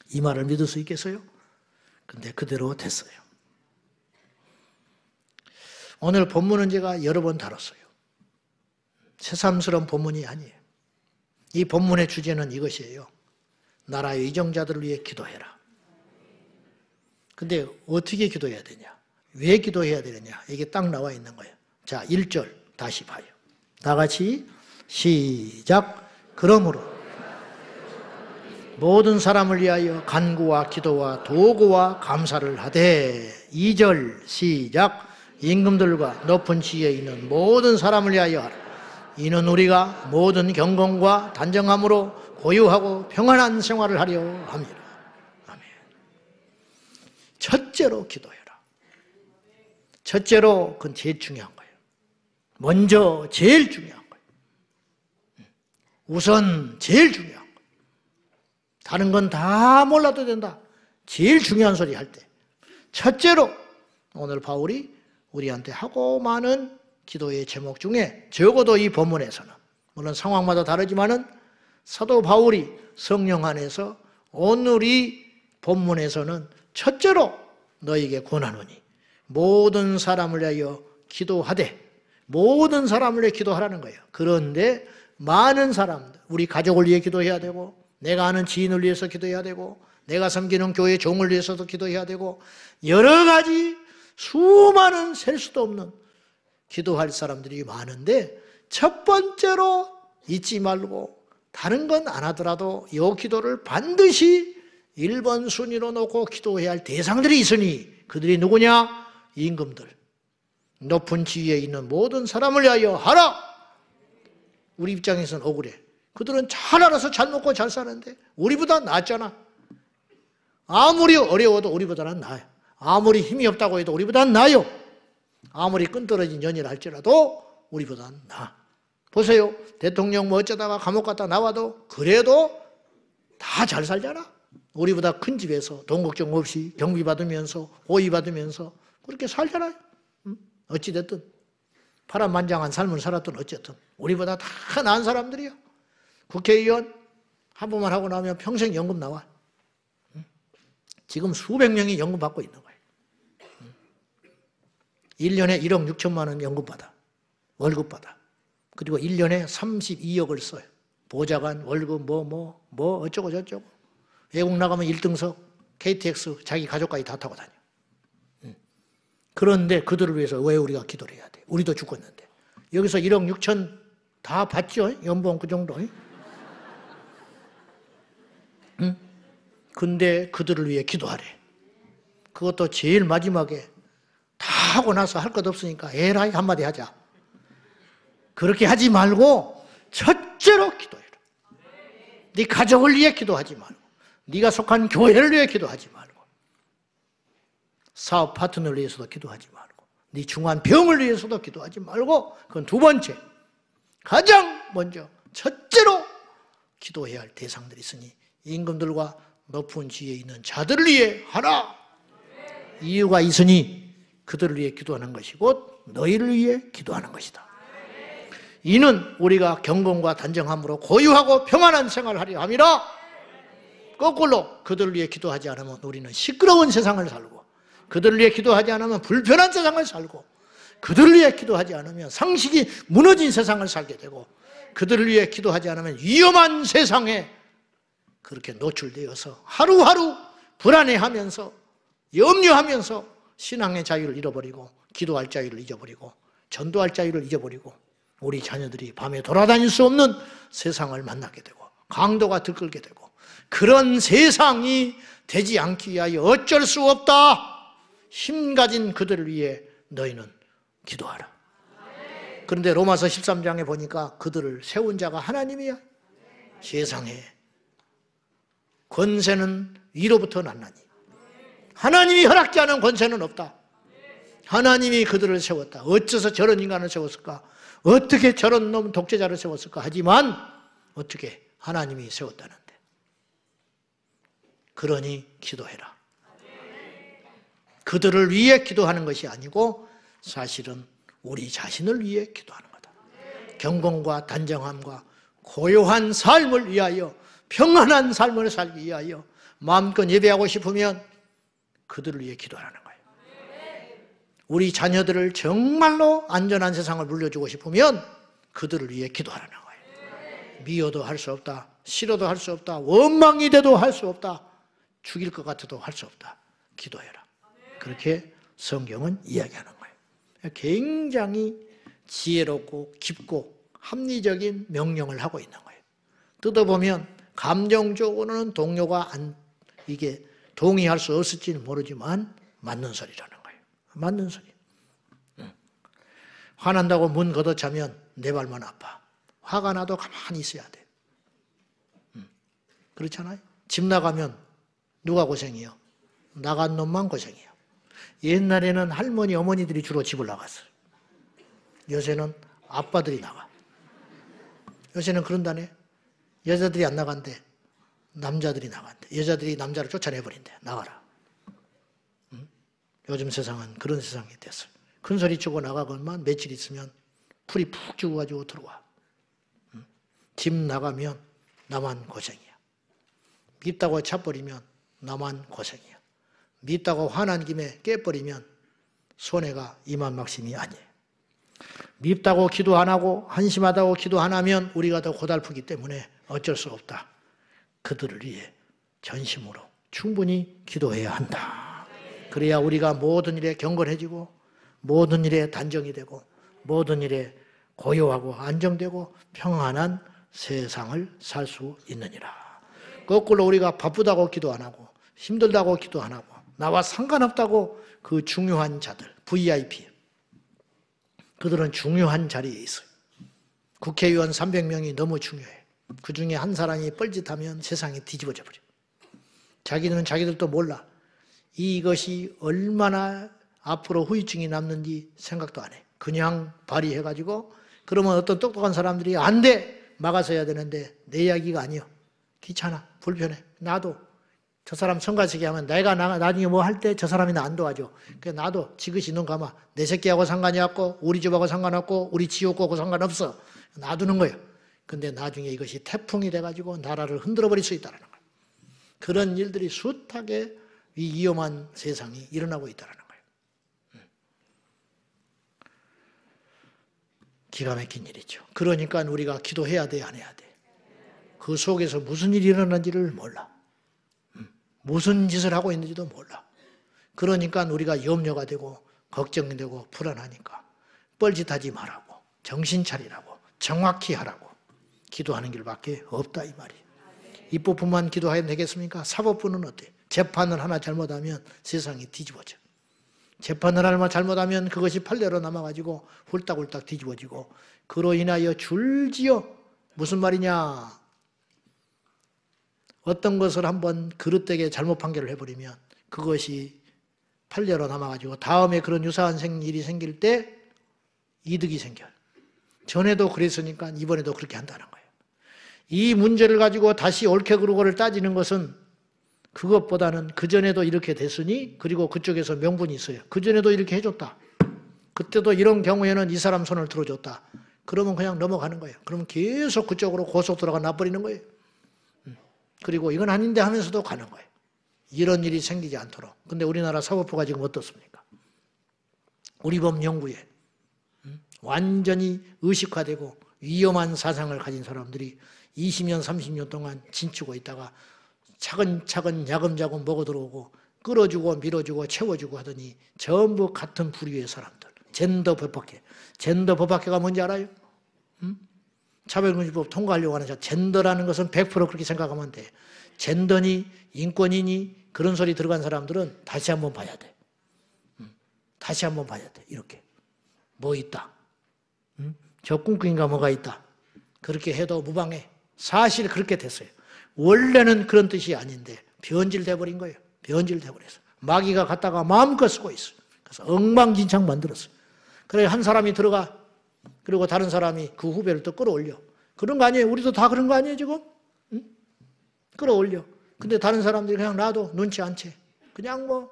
이 말을 믿을 수 있겠어요? 근데 그대로 됐어요. 오늘 본문은 제가 여러 번 다뤘어요. 새삼스러운 본문이 아니에요. 이 본문의 주제는 이것이에요. 나라의 이정자들을 위해 기도해라. 근데 어떻게 기도해야 되냐? 왜 기도해야 되느냐? 이게 딱 나와 있는 거예요. 자, 1절 다시 봐요. 다 같이 시작. 그러므로 모든 사람을 위하여 간구와 기도와 도구와 감사를 하되 2절 시작. 임금들과 높은 지위에 있는 모든 사람을 위하여 하라. 이는 우리가 모든 경건과 단정함으로 고요하고 평안한 생활을 하려 합니다. 아멘. 첫째로 기도해라. 첫째로 그건 제일 중요한 거예요. 먼저 제일 중요한 거예요. 우선 제일 중요한 거예요. 다른 건 다 몰라도 된다. 제일 중요한 소리 할 때. 첫째로 오늘 바울이 우리한테 하고 많은 기도의 제목 중에 적어도 이 본문에서는 물론 상황마다 다르지만은 사도 바울이 성령 안에서 오늘 이 본문에서는 첫째로 너에게 권하노니 모든 사람을 위하여 기도하되 모든 사람을 위해 기도하라는 거예요. 그런데 많은 사람들, 우리 가족을 위해 기도해야 되고 내가 아는 지인을 위해서 기도해야 되고 내가 섬기는 교회 종을 위해서도 기도해야 되고 여러 가지 수많은 셀 수도 없는 기도할 사람들이 많은데 첫 번째로 잊지 말고 다른 건 안 하더라도 이 기도를 반드시 1번 순위로 놓고 기도해야 할 대상들이 있으니 그들이 누구냐? 임금들, 높은 지위에 있는 모든 사람을 위하여 하라. 우리 입장에서는 억울해. 그들은 잘 알아서 잘 먹고 잘 사는데 우리보다 낫잖아. 아무리 어려워도 우리보다는 나아요. 아무리 힘이 없다고 해도 우리보다는 나아요. 아무리 끈떨어진 연애를 할지라도 우리보다는 나아. 보세요. 대통령 뭐 어쩌다가 감옥 갔다 나와도 그래도 다 잘 살잖아. 우리보다 큰 집에서 돈 걱정 없이 경비 받으면서 호의 받으면서 그렇게 살잖아요. 어찌됐든 파란만장한 삶을 살았든 어쨌든 우리보다 다 나은 사람들이요. 국회의원 한 번만 하고 나면 평생 연금 나와. 지금 수백 명이 연금 받고 있는 거예요. 1년에 1억 6천만 원 연금 받아. 월급 받아. 그리고 1년에 32억을 써요. 보좌관, 월급, 어쩌고 저쩌고. 외국 나가면 1등석, KTX, 자기 가족까지 다 타고 다녀. 그런데 그들을 위해서 왜 우리가 기도를 해야 돼? 우리도 죽었는데. 여기서 1억 6천 다 받죠? 연봉 그 정도. 응? 근데 그들을 위해 기도하래. 그것도 제일 마지막에 다 하고 나서 할 것 없으니까 에라이 한마디 하자. 그렇게 하지 말고 첫째로 기도해라. 네 가족을 위해 기도하지 말고, 네가 속한 교회를 위해 기도하지 말고, 사업 파트너를 위해서도 기도하지 말고, 네 중한 병을 위해서도 기도하지 말고, 그건 두 번째. 가장 먼저 첫째로 기도해야 할 대상들이 있으니 임금들과 높은 지위에 있는 자들을 위해 하라. 이유가 있으니 그들을 위해 기도하는 것이 곧 너희를 위해 기도하는 것이다. 이는 우리가 경건과 단정함으로 고유하고 평안한 생활을 하려 함이라. 거꾸로 그들을 위해 기도하지 않으면 우리는 시끄러운 세상을 살고, 그들을 위해 기도하지 않으면 불편한 세상을 살고, 그들을 위해 기도하지 않으면 상식이 무너진 세상을 살게 되고, 그들을 위해 기도하지 않으면 위험한 세상에 그렇게 노출되어서 하루하루 불안해하면서 염려하면서 신앙의 자유를 잃어버리고, 기도할 자유를 잊어버리고, 전도할 자유를 잊어버리고, 우리 자녀들이 밤에 돌아다닐 수 없는 세상을 만나게 되고 강도가 들끓게 되고, 그런 세상이 되지 않기 위하여 어쩔 수 없다. 힘 가진 그들을 위해 너희는 기도하라. 그런데 로마서 13장에 보니까 그들을 세운 자가 하나님이야. 세상에 권세는 위로부터 났나니 하나님이 허락지 않은 권세는 없다. 하나님이 그들을 세웠다. 어째서 저런 인간을 세웠을까? 어떻게 저런 놈 독재자를 세웠을까? 하지만 어떻게 하나님이 세웠다는데. 그러니 기도해라. 그들을 위해 기도하는 것이 아니고 사실은 우리 자신을 위해 기도하는 거다. 경건과 단정함과 고요한 삶을 위하여, 평안한 삶을 살기 위하여 마음껏 예배하고 싶으면 그들을 위해 기도하라는 거예요. 우리 자녀들을 정말로 안전한 세상을 물려주고 싶으면 그들을 위해 기도하라는 거예요. 미워도 할 수 없다. 싫어도 할 수 없다. 원망이 돼도 할 수 없다. 죽일 것 같아도 할 수 없다. 기도해라. 그렇게 성경은 이야기하는 거예요. 굉장히 지혜롭고 깊고 합리적인 명령을 하고 있는 거예요. 뜯어보면 감정적으로는 동료가 이게 동의할 수 없을지는 모르지만 맞는 소리라는 거예요. 맞는 소리. 화난다고 문 걷어차면 내 발만 아파. 화가 나도 가만히 있어야 돼. 그렇잖아요. 집 나가면 누가 고생해요? 나간 놈만 고생해요. 옛날에는 할머니, 어머니들이 주로 집을 나갔어요. 요새는 아빠들이 나가. 요새는 그런다네. 여자들이 안 나간대. 남자들이 나간대. 여자들이 남자를 쫓아내버린대. 나가라. 요즘 세상은 그런 세상이 됐어요. 큰 소리 치고 나가건만 며칠 있으면 풀이 푹 죽어가지고 들어와. 집 나가면 나만 고생이야. 밉다고 차버리면 나만 고생이야. 밉다고 화난 김에 깨버리면 손해가 이만막심이 아니에요. 밉다고 기도 안 하고 한심하다고 기도 안 하면 우리가 더 고달프기 때문에 어쩔 수 없다. 그들을 위해 전심으로 충분히 기도해야 한다. 그래야 우리가 모든 일에 경건해지고 모든 일에 단정이 되고 모든 일에 고요하고 안정되고 평안한 세상을 살 수 있느니라. 거꾸로 우리가 바쁘다고 기도 안 하고 힘들다고 기도 안 하고 나와 상관없다고 그 중요한 자들, VIP, 그들은 중요한 자리에 있어요. 국회의원 300명이 너무 중요해. 그 중에 한 사람이 뻘짓하면 세상이 뒤집어져 버려. 자기들은 자기들도 몰라. 이것이 얼마나 앞으로 후유증이 남는지 생각도 안 해. 그냥 발의해가지고 그러면 어떤 똑똑한 사람들이 안 돼! 막아서 해야 되는데 내 이야기가 아니요. 귀찮아. 불편해. 나도. 저 사람 성가시게 하면 내가 나중에 뭐 할 때 저 사람이 나 안 도와줘. 그래서 나도 지그시 눈 감아. 내 새끼하고 상관이 없고 우리 집하고 상관없고 우리 지옥하고 상관없어. 놔두는 거예요. 근데 나중에 이것이 태풍이 돼가지고 나라를 흔들어버릴 수 있다는 거예요. 그런 일들이 숱하게 이 위험한 세상이 일어나고 있다는 거예요. 기가 막힌 일이죠. 그러니까 우리가 기도해야 돼, 안 해야 돼? 그 속에서 무슨 일이 일어나는지를 몰라. 무슨 짓을 하고 있는지도 몰라. 그러니까 우리가 염려가 되고 걱정되고 불안하니까 뻘짓하지 말라고, 정신 차리라고, 정확히 하라고 기도하는 길밖에 없다 이 말이에요. 입법부만 기도하면 되겠습니까? 사법부는 어때? 재판을 하나 잘못하면 세상이 뒤집어져. 재판을 하나 잘못하면 그것이 판례로 남아가지고 홀딱홀딱 뒤집어지고, 그로 인하여 줄지어 무슨 말이냐, 어떤 것을 한번 그릇되게 잘못 판결을 해버리면 그것이 판례로 남아가지고 다음에 그런 유사한 일이 생길 때 이득이 생겨요. 전에도 그랬으니까 이번에도 그렇게 한다는 거예요. 이 문제를 가지고 다시 옳게 그르고를 따지는 것은 그것보다는 그전에도 이렇게 됐으니, 그리고 그쪽에서 명분이 있어요. 그전에도 이렇게 해줬다. 그때도 이런 경우에는 이 사람 손을 들어줬다. 그러면 그냥 넘어가는 거예요. 그러면 계속 그쪽으로 고속도로가 나버리는 거예요. 그리고 이건 아닌데 하면서도 가는 거예요. 이런 일이 생기지 않도록. 근데 우리나라 사법부가 지금 어떻습니까? 우리 법 연구에 완전히 의식화되고 위험한 사상을 가진 사람들이 20년, 30년 동안 진추고 있다가 차근차근 야금야금 먹어 들어오고 끌어주고 밀어주고 채워주고 하더니 전부 같은 부류의 사람들. 젠더 법학회. 젠더 법학회가 뭔지 알아요? 차별금지법 통과하려고 하는 자, 젠더라는 것은 100% 그렇게 생각하면 돼. 젠더니 인권이니 그런 소리 들어간 사람들은 다시 한번 봐야 돼. 다시 한번 봐야 돼. 이렇게. 뭐 있다. 저 꿍꿍이가 뭐가 있다. 그렇게 해도 무방해. 사실 그렇게 됐어요. 원래는 그런 뜻이 아닌데 변질돼 버린 거예요. 변질돼 버렸어. 마귀가 갖다가 마음껏 쓰고 있어. 그래서 엉망진창 만들었어. 그래 한 사람이 들어가. 그리고 다른 사람이 그 후배를 또 끌어올려. 그런 거 아니에요? 우리도 다 그런 거 아니에요 지금? 응? 끌어올려. 근데 다른 사람들이 그냥 놔둬. 눈치 안 채. 그냥 뭐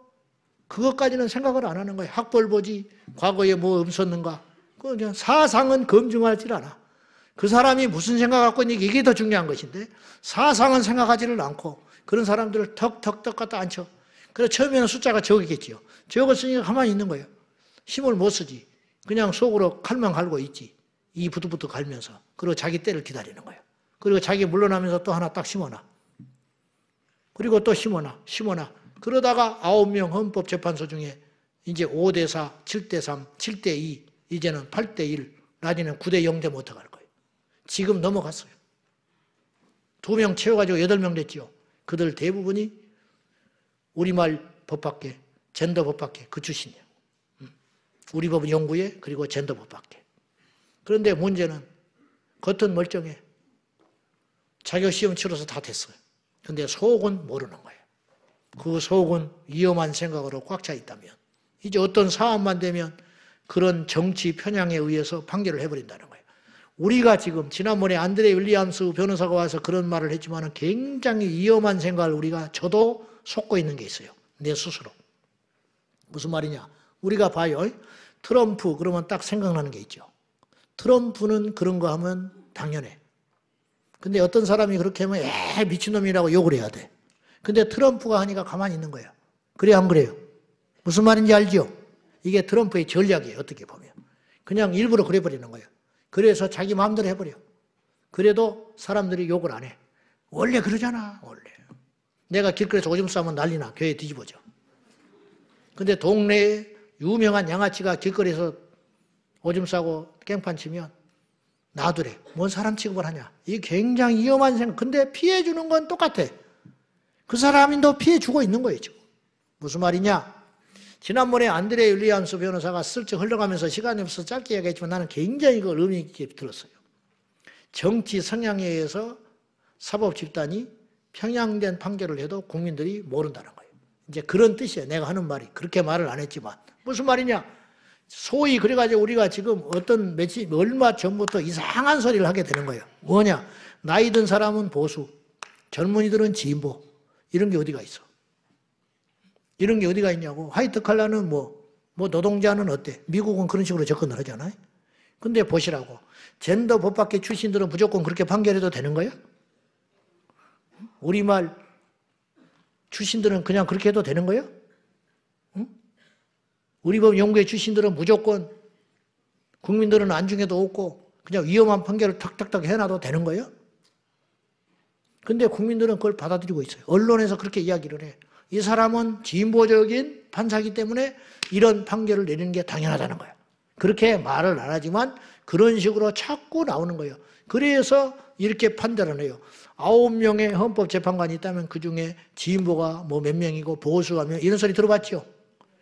그것까지는 생각을 안 하는 거예요. 학벌 보지. 과거에 뭐 없었는가. 그냥 사상은 검증하지 않아. 그 사람이 무슨 생각 갖고 있는지 이게 더 중요한 것인데 사상은 생각하지를 않고 그런 사람들을 턱턱턱 갖다 앉혀. 그래서 처음에는 숫자가 적겠지요. 적었으니까 가만히 있는 거예요. 힘을 못 쓰지. 그냥 속으로 칼만 갈고 있지. 이 부두부두 갈면서. 그리고 자기 때를 기다리는 거예요. 그리고 자기 물러나면서 또 하나 딱 심어놔. 그리고 또 심어놔. 그러다가 9명 헌법재판소 중에 이제 5대4, 7대3, 7대2, 이제는 8대1, 나중에는 9대0 되면 어떡할 거예요. 지금 넘어갔어요. 2명 채워가지고 8명 됐지요. 그들 대부분이 우리말 법학계, 젠더 법학계 그 출신이에요. 우리 법 연구회 그리고 젠더 법학계. 그런데 문제는 겉은 멀쩡해. 자격시험 치러서 다 됐어요. 근데 속은 모르는 거예요. 그 속은 위험한 생각으로 꽉 차 있다면 이제 어떤 사안만 되면 그런 정치 편향에 의해서 판결을 해버린다는 거예요. 우리가 지금 지난번에 안드레 윌리엄스 변호사가 와서 그런 말을 했지만 굉장히 위험한 생각을 저도 속고 있는 게 있어요. 내 스스로. 무슨 말이냐. 우리가 봐요. 트럼프 그러면 딱 생각나는 게 있죠. 트럼프는 그런 거 하면 당연해. 근데 어떤 사람이 그렇게 하면 미친놈이라고 욕을 해야 돼. 근데 트럼프가 하니까 가만히 있는 거예요. 그래요, 안 그래요? 무슨 말인지 알죠? 이게 트럼프의 전략이에요, 어떻게 보면. 그냥 일부러 그래버리는 거예요. 그래서 자기 마음대로 해버려. 그래도 사람들이 욕을 안 해. 원래 그러잖아, 원래. 내가 길거리에서 오줌 싸면 난리나, 교회 뒤집어져. 근데 동네에 유명한 양아치가 길거리에서 오줌 싸고 깽판 치면 놔두래. 뭔 사람 취급을 하냐. 이게 굉장히 위험한 생각. 근데 피해주는 건 똑같아. 그 사람이 너 피해주고 있는 거예요, 지금. 무슨 말이냐? 지난번에 안드레 윌리엄스 변호사가 슬쩍 흘러가면서 시간이 없어서 짧게 얘기했지만 나는 굉장히 그걸 의미 있게 들었어요. 정치 성향에 의해서 사법 집단이 편향된 판결을 해도 국민들이 모른다는 거예요. 이제 그런 뜻이에요. 내가 하는 말이. 그렇게 말을 안 했지만. 무슨 말이냐? 소위 그래가지고 우리가 지금 얼마 전부터 이상한 소리를 하게 되는 거예요. 뭐냐? 나이 든 사람은 보수, 젊은이들은 진보. 이런 게 어디가 있어? 이런 게 어디가 있냐고. 화이트 칼라는 뭐 노동자는 어때? 미국은 그런 식으로 접근을 하잖아요. 근데 보시라고. 젠더 법학계 출신들은 무조건 그렇게 판결해도 되는 거야? 우리말 출신들은 그냥 그렇게 해도 되는 거야? 응? 우리 법 연구회 출신들은 무조건 국민들은 안중에도 없고 그냥 위험한 판결을 탁탁탁 해놔도 되는 거예요? 근데 국민들은 그걸 받아들이고 있어요. 언론에서 그렇게 이야기를 해. 이 사람은 진보적인 판사이기 때문에 이런 판결을 내리는 게 당연하다는 거예요. 그렇게 말을 안 하지만 그런 식으로 자꾸 나오는 거예요. 그래서 이렇게 판단을 해요. 9명의 헌법재판관이 있다면 그중에 진보가 뭐 몇 명이고 보수가 몇 명, 이런 소리 들어봤죠?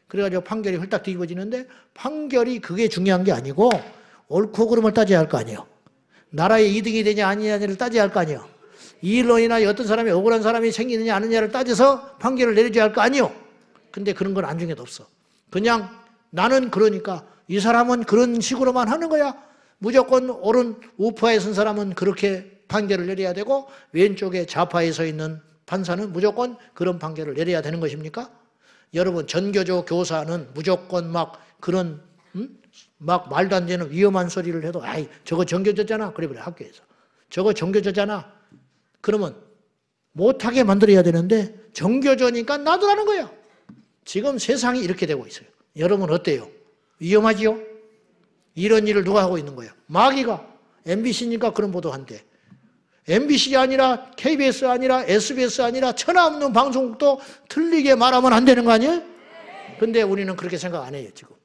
그래가지고 판결이 홀딱 뒤집어지는데 판결이 그게 중요한 게 아니고 옳고 그름을 따져야 할 거 아니에요. 나라의 이득이 되냐 아니냐를 따져야 할 거 아니에요. 이 일로 인하여 어떤 사람이 억울한 사람이 생기느냐 아니냐를 따져서 판결을 내려줘야 할 거 아니에요. 근데 그런 건 안중에도 없어. 그냥 나는 그러니까 이 사람은 그런 식으로만 하는 거야. 무조건 옳은 우파에 선 사람은 그렇게 판결을 내려야 되고 왼쪽에 좌파에 서 있는 판사는 무조건 그런 판결을 내려야 되는 것입니까? 여러분 전교조 교사는 무조건 막 그런 막 말도 안 되는 위험한 소리를 해도 아이 저거 전교조잖아. 그래 학교에서 저거 전교조잖아. 그러면 못하게 만들어야 되는데 전교조니까 놔두라는 거야. 지금 세상이 이렇게 되고 있어요. 여러분 어때요? 위험하지요? 이런 일을 누가 하고 있는 거예요? 마귀가. MBC니까 그런 보도한대. MBC 아니라 KBS 아니라 SBS 아니라 천하없는 방송국도 틀리게 말하면 안 되는 거 아니에요? 근데 우리는 그렇게 생각 안 해요 지금.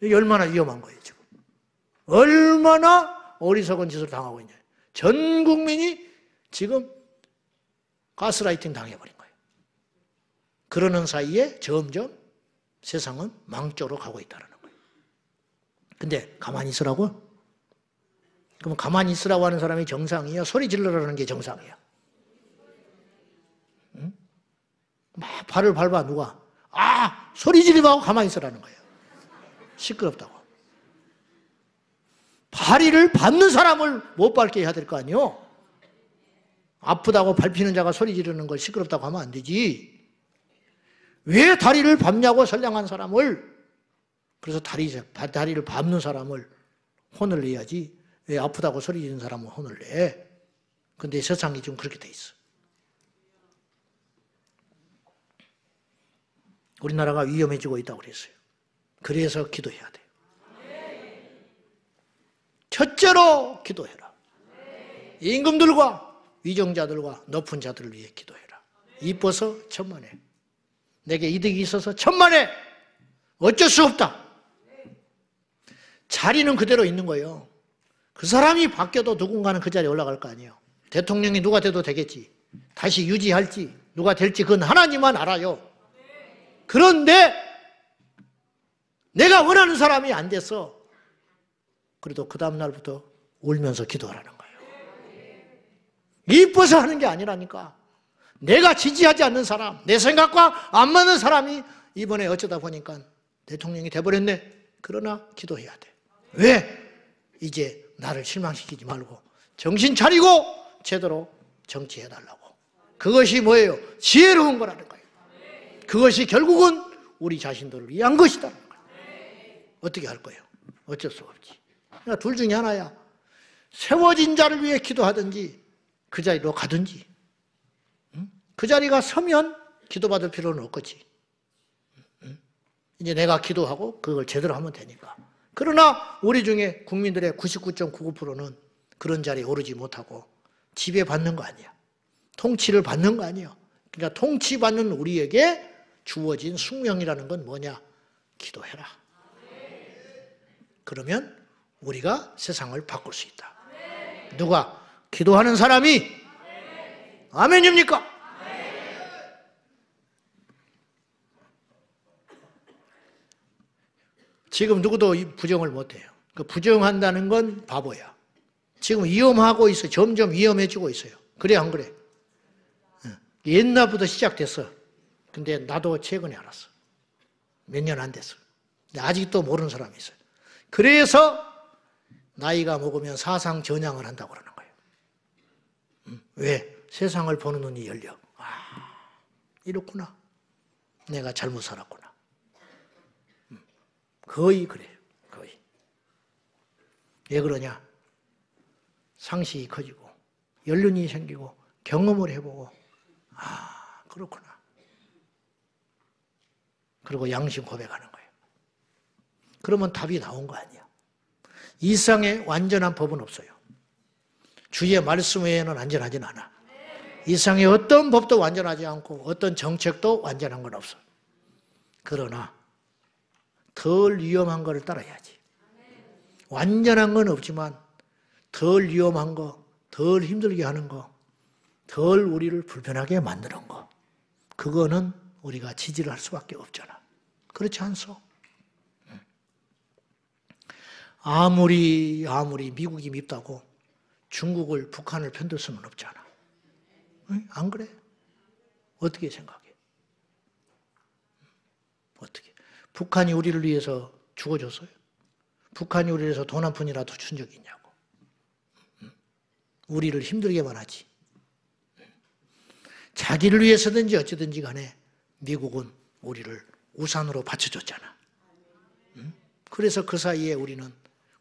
이게 얼마나 위험한 거예요 지금. 얼마나 어리석은 짓을 당하고 있냐. 전 국민이 지금 가스라이팅 당해버린 거예요. 그러는 사이에 점점 세상은 망조로 가고 있다는 거예요. 근데 가만히 있으라고? 그럼 가만히 있으라고 하는 사람이 정상이야? 소리 질러라는 게 정상이야? 응? 막 발을 밟아 누가? 아! 소리 지르지 말고 가만히 있으라는 거예요. 시끄럽다고. 다리를 밟는 사람을 못 밟게 해야 될 거 아니에요? 아프다고 밟히는 자가 소리 지르는 걸 시끄럽다고 하면 안 되지. 왜 다리를 밟냐고 선량한 사람을. 그래서 다리를 밟는 사람을 혼을 내야지. 왜 아프다고 소리 지르는 사람은 혼을 내. 근데 세상이 좀 그렇게 돼 있어. 우리나라가 위험해지고 있다고 그랬어요. 그래서 기도해야 돼요. 첫째로 기도해라. 임금들과 위정자들과 높은 자들을 위해 기도해라. 이뻐서 천만에. 내게 이득이 있어서 천만에. 어쩔 수 없다. 자리는 그대로 있는 거예요. 그 사람이 바뀌어도 누군가는 그 자리에 올라갈 거 아니에요. 대통령이 누가 돼도 되겠지. 다시 유지할지 누가 될지 그건 하나님만 알아요. 그런데 내가 원하는 사람이 안 됐어. 그래도 그 다음 날부터 울면서 기도하라는 거예요. 이뻐서 하는 게 아니라니까. 내가 지지하지 않는 사람, 내 생각과 안 맞는 사람이 이번에 어쩌다 보니까 대통령이 돼버렸네. 그러나 기도해야 돼. 왜? 이제 나를 실망시키지 말고 정신 차리고 제대로 정치해달라고. 그것이 뭐예요? 지혜로운 거라는 거예요. 그것이 결국은 우리 자신들을 위한 것이다. 어떻게 할 거예요? 어쩔 수 없지. 그러니까 둘 중에 하나야. 세워진 자를 위해 기도하든지 그 자리로 가든지. 그 자리가 서면 기도받을 필요는 없겠지. 이제 내가 기도하고 그걸 제대로 하면 되니까. 그러나 우리 중에 국민들의 99.99%는 그런 자리에 오르지 못하고 지배받는 거 아니야. 통치를 받는 거 아니야. 그러니까 통치받는 우리에게 주어진 숙명이라는 건 뭐냐? 기도해라. 그러면 우리가 세상을 바꿀 수 있다. 누가? 기도하는 사람이? 아멘입니까? 지금 누구도 부정을 못해요. 그 부정한다는 건 바보야. 지금 위험하고 있어. 점점 위험해지고 있어요. 그래 안 그래? 옛날부터 시작됐어. 근데 나도 최근에 알았어. 몇 년 안 됐어. 근데 아직도 모르는 사람이 있어요. 그래서 나이가 먹으면 사상 전향을 한다고 그러는 거예요. 왜? 세상을 보는 눈이 열려. 아, 이렇구나. 내가 잘못 살았구나. 거의 그래요. 거의. 왜 그러냐? 상식이 커지고 연륜이 생기고 경험을 해보고 아, 그렇구나. 그리고 양심 고백하는 거예요. 그러면 답이 나온 거 아니야. 이상의 완전한 법은 없어요. 주의 말씀 외에는 안전하진 않아. 이상의 어떤 법도 완전하지 않고 어떤 정책도 완전한 건 없어. 그러나 덜 위험한 걸 따라야지. 완전한 건 없지만 덜 위험한 거, 덜 힘들게 하는 거, 덜 우리를 불편하게 만드는 거, 그거는 우리가 지지를 할 수밖에 없잖아. 그렇지 않소? 아무리 미국이 밉다고 중국을, 북한을 편들 수는 없잖아. 응? 안 그래? 어떻게 생각해? 어떻게? 북한이 우리를 위해서 죽어줬어요? 북한이 우리를 위해서 돈 한 푼이라도 준 적이 있냐고. 우리를 힘들게만 하지. 자기를 위해서든지 어찌든지 간에 미국은 우리를 우산으로 받쳐줬잖아. 그래서 그 사이에 우리는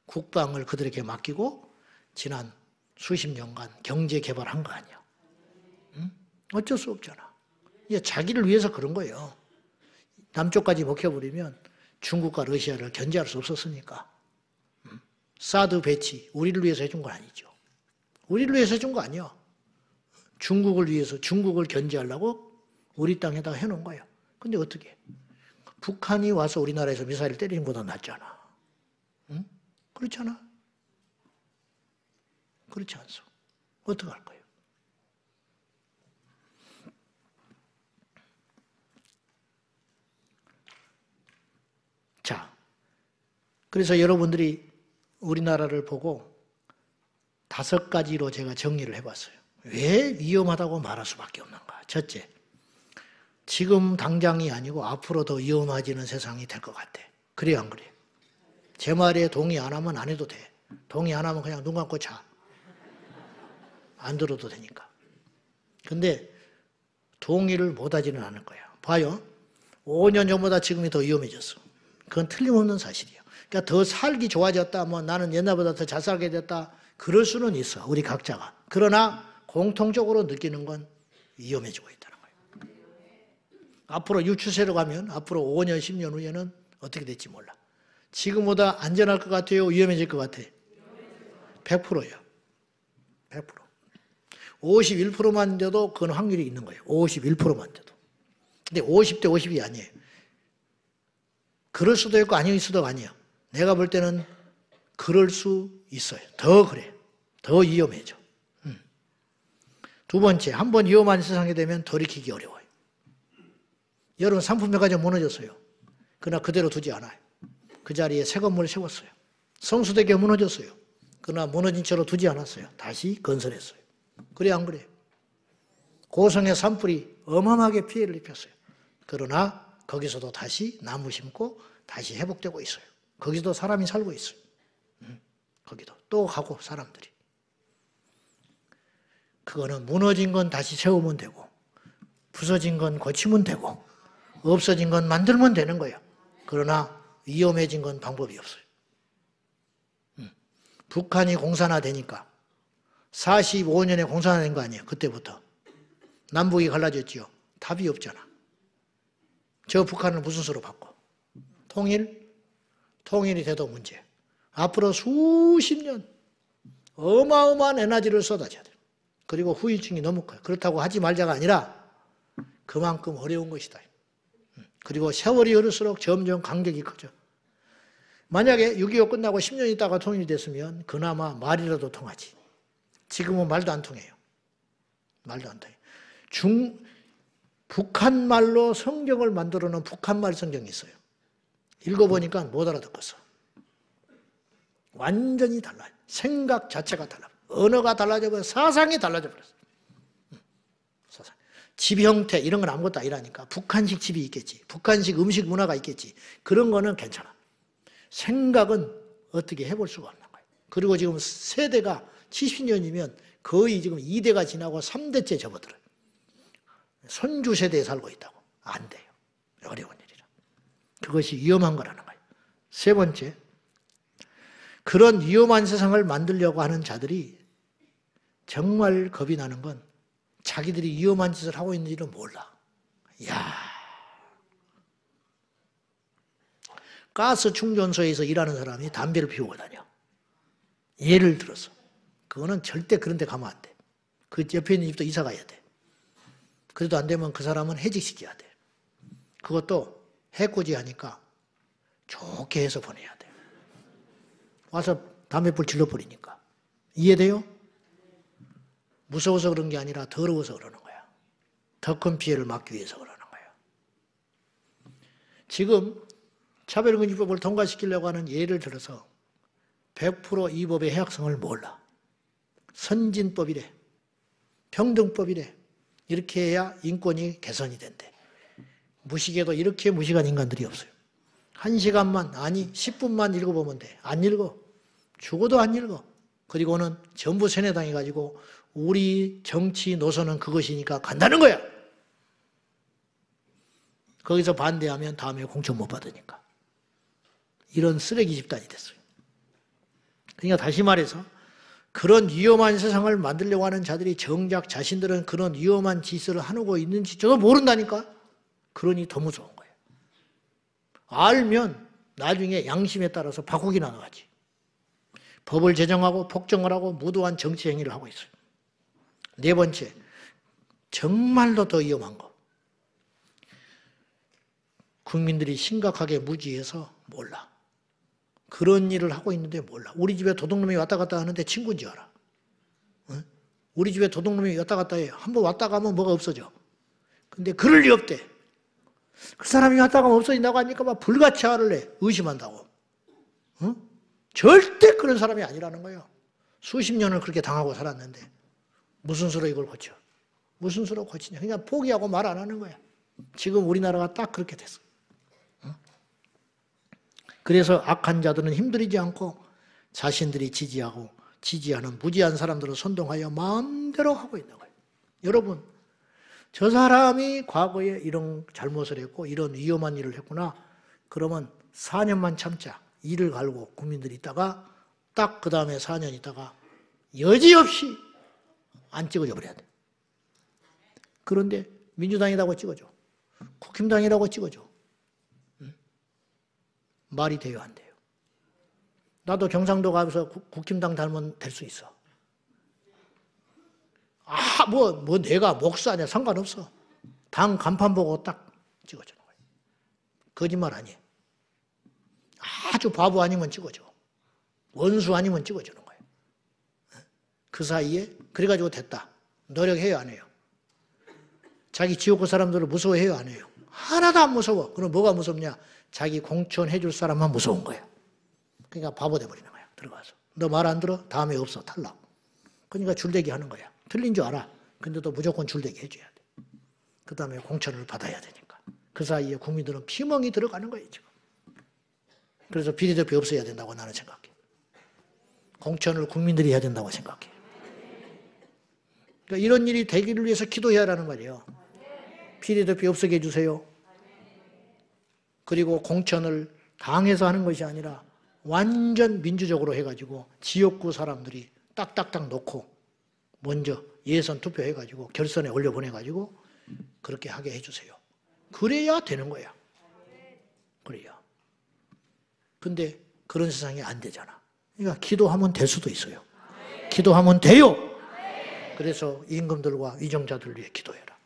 국방을 그들에게 맡기고 지난 수십 년간 경제 개발한 거 아니야. 어쩔 수 없잖아. 이게 자기를 위해서 그런 거예요. 남쪽까지 먹혀버리면 중국과 러시아를 견제할 수 없었으니까. 사드 배치, 우리를 위해서 해준 건 아니죠. 우리를 위해서 해준 거 아니야. 중국을 위해서, 중국을 견제하려고 우리 땅에다가 해놓은 거야. 근데 어떻게? 북한이 와서 우리나라에서 미사일 때리는 것보다 낫잖아. 응? 그렇잖아? 그렇지 않소. 어떡할 거예요? 자, 그래서 여러분들이 우리나라를 보고 5가지로 제가 정리를 해봤어요. 왜 위험하다고 말할 수밖에 없는가? 첫째, 지금 당장이 아니고 앞으로 더 위험해지는 세상이 될 것 같아. 그래요, 안 그래요? 제 말에 동의 안 하면 안 해도 돼. 동의 안 하면 그냥 눈 감고 자. 안 들어도 되니까. 근데 동의를 못 하지는 않을 거야. 봐요. 5년 전보다 지금이 더 위험해졌어. 그건 틀림없는 사실이에요. 그러니까 더 살기 좋아졌다, 뭐 나는 옛날보다 더 잘 살게 됐다, 그럴 수는 있어, 우리 각자가. 그러나 공통적으로 느끼는 건 위험해지고 있다는 거예요. 앞으로 이 추세로 가면 앞으로 5년, 10년 후에는 어떻게 될지 몰라. 지금보다 안전할 것 같아요? 위험해질 것 같아? 100%예요. 100%. 51%만 돼도 그건 확률이 있는 거예요. 51%만 돼도. 근데 50대 50이 아니에요. 그럴 수도 있고 아닐 수도 아니에요. 내가 볼 때는 그럴 수 있어요. 더 그래. 더 위험해져. 두 번째, 한번 위험한 세상이 되면 돌이키기 어려워요. 여러분 상품백화점 무너졌어요. 그러나 그대로 두지 않아요. 그 자리에 새 건물을 세웠어요. 성수대교 무너졌어요. 그러나 무너진 채로 두지 않았어요. 다시 건설했어요. 그래 안 그래요? 고성의 산불이 어마어마하게 피해를 입혔어요. 그러나 거기서도 다시 나무 심고 다시 회복되고 있어요. 거기서도 사람이 살고 있어요. 거기도 또 가고 사람들이. 그거는 무너진 건 다시 세우면 되고 부서진 건 고치면 되고 없어진 건 만들면 되는 거예요. 그러나 위험해진 건 방법이 없어요. 북한이 공산화되니까 45년에 공산화된 거 아니에요. 그때부터. 남북이 갈라졌지요. 답이 없잖아. 저 북한을 무슨 수로 바꿔? 통일이 돼도 문제. 앞으로 수십 년 어마어마한 에너지를 쏟아져야 돼요. 그리고 후유증이 너무 커요. 그렇다고 하지 말자가 아니라 그만큼 어려운 것이다. 그리고 세월이 흐를수록 점점 간격이 커져. 만약에 6.25 끝나고 10년 있다가 통일이 됐으면 그나마 말이라도 통하지. 지금은 말도 안 통해요. 말도 안 통해요. 북한말로 성경을 만들어 놓은 북한말 성경이 있어요. 읽어보니까 못 알아듣겠어. 완전히 달라요. 생각 자체가 달라요. 언어가 달라져 버려. 사상이 달라져 버렸어. 사상. 집 형태 이런 건 아무것도 아니라니까. 북한식 집이 있겠지. 북한식 음식 문화가 있겠지. 그런 거는 괜찮아. 생각은 어떻게 해볼 수가 없는 거예요. 그리고 지금 세대가 70년이면 거의 지금 2대가 지나고 3대째 접어들어요. 손주 세대에 살고 있다고. 안 돼요. 어려운 일이라. 그것이 위험한 거라는 거예요. 세 번째, 그런 위험한 세상을 만들려고 하는 자들이 정말 겁이 나는 건 자기들이 위험한 짓을 하고 있는지를 몰라. 이야. 가스 충전소에서 일하는 사람이 담배를 피우고 다녀. 예를 들어서. 그거는 절대 그런 데 가면 안 돼. 그 옆에 있는 집도 이사 가야 돼. 그래도 안 되면 그 사람은 해직시켜야 돼. 그것도 해코지 하니까 좋게 해서 보내야 돼. 와서 담배불 질러버리니까. 이해돼요? 무서워서 그런 게 아니라 더러워서 그러는 거야. 더 큰 피해를 막기 위해서 그러는 거야. 지금 차별금지법을 통과시키려고 하는 예를 들어서 100% 이 법의 해악성을 몰라. 선진법이래. 평등법이래. 이렇게 해야 인권이 개선이 된대. 무식해도 이렇게 무식한 인간들이 없어요. 1시간만, 아니 10분만 읽어보면 돼. 안 읽어. 죽어도 안 읽어. 그리고는 전부 세뇌당해가지고 우리 정치 노선은 그것이니까 간다는 거야. 거기서 반대하면 다음에 공천 못 받으니까. 이런 쓰레기 집단이 됐어요. 그러니까 다시 말해서 그런 위험한 세상을 만들려고 하는 자들이 정작 자신들은 그런 위험한 짓을 하고 있는지 저도 모른다니까. 그러니 더 무서운 거예요. 알면 나중에 양심에 따라서 바꾸기나 나가지. 법을 제정하고 폭정을 하고 무도한 정치 행위를 하고 있어요. 네 번째, 정말로 더 위험한 거. 국민들이 심각하게 무지해서 몰라. 그런 일을 하고 있는데 몰라. 우리 집에 도둑놈이 왔다 갔다 하는데 친구인 줄 알아. 응? 우리 집에 도둑놈이 왔다 갔다 해. 한번 왔다 가면 뭐가 없어져. 근데 그럴 리 없대. 그 사람이 왔다 가면 없어진다고 하니까 막 불같이 화를 내. 의심한다고. 응? 절대 그런 사람이 아니라는 거예요. 수십 년을 그렇게 당하고 살았는데 무슨 수로 이걸 고쳐? 무슨 수로 고치냐? 그냥 포기하고 말 안 하는 거야. 지금 우리나라가 딱 그렇게 됐어. 응? 그래서 악한 자들은 힘들이지 않고 자신들이 지지하고 지지하는 무지한 사람들을 선동하여 마음대로 하고 있는 거예요. 여러분, 저 사람이 과거에 이런 잘못을 했고 이런 위험한 일을 했구나. 그러면 4년만 참자. 일을 갈고 국민들이 있다가 딱 그 다음에 4년 있다가 여지없이 안 찍어줘 버려야 돼. 그런데 민주당이라고 찍어줘. 국힘당이라고 찍어줘. 응? 말이 돼요, 안 돼요? 나도 경상도 가서 국힘당 닮으면 될 수 있어. 뭐 내가 목사냐 상관없어. 당 간판 보고 딱 찍어주는 거예요. 거짓말 아니에요. 아주 바보 아니면 찍어줘. 원수 아니면 찍어주는 거예요. 그 사이에 그래가지고 됐다. 노력해요, 안 해요? 자기 지역구 사람들을 무서워해요, 안 해요? 하나도 안 무서워. 그럼 뭐가 무섭냐? 자기 공천해줄 사람만 무서운 거야. 그러니까 바보 돼버리는 거야. 들어가서. 너 말 안 들어? 다음에 없어. 탈락. 그러니까 줄대기 하는 거야. 틀린 줄 알아. 근데도 무조건 줄대기 해줘야 돼. 그 다음에 공천을 받아야 되니까. 그 사이에 국민들은 피멍이 들어가는 거예요, 지금. 그래서 비례대표 없어야 된다고 나는 생각해. 공천을 국민들이 해야 된다고 생각해. 그러니까 이런 일이 되기를 위해서 기도해야 하는 말이에요. 비례대표 없애게 해주세요. 그리고 공천을 당에서 하는 것이 아니라 완전 민주적으로 해가지고 지역구 사람들이 딱딱딱 놓고 먼저 예선 투표해가지고 결선에 올려보내가지고 그렇게 하게 해주세요. 그래야 되는 거야. 그래야. 근데 그런 세상이 안 되잖아. 그러니까 기도하면 될 수도 있어요. 기도하면 돼요. 그래서 임금들과 위정자들을 위해 기도해라.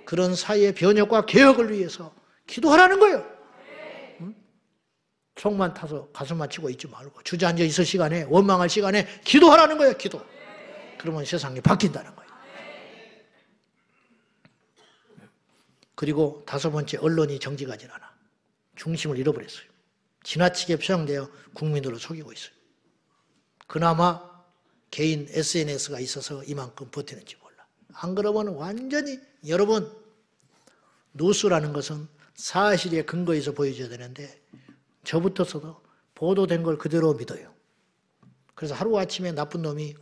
그런 사회의 변혁과 개혁을 위해서 기도하라는 거예요. 응? 속만 타서 가슴만 치고 있지 말고 주저앉아 있을 시간에 원망할 시간에 기도하라는 거예요. 기도. 그러면 세상이 바뀐다는 거예요. 그리고 다섯 번째, 언론이 정직하지 않아. 중심을 잃어버렸어요. 지나치게 표현되어 국민들을 속이고 있어요. 그나마 개인 SNS가 있어서 이만큼 버티는지 몰라. 안 그러면 완전히, 여러분, 뉴스라는 것은 사실의 근거에서 보여줘야 되는데 저부터서도 보도된 걸 그대로 믿어요. 그래서 하루아침에 나쁜 놈이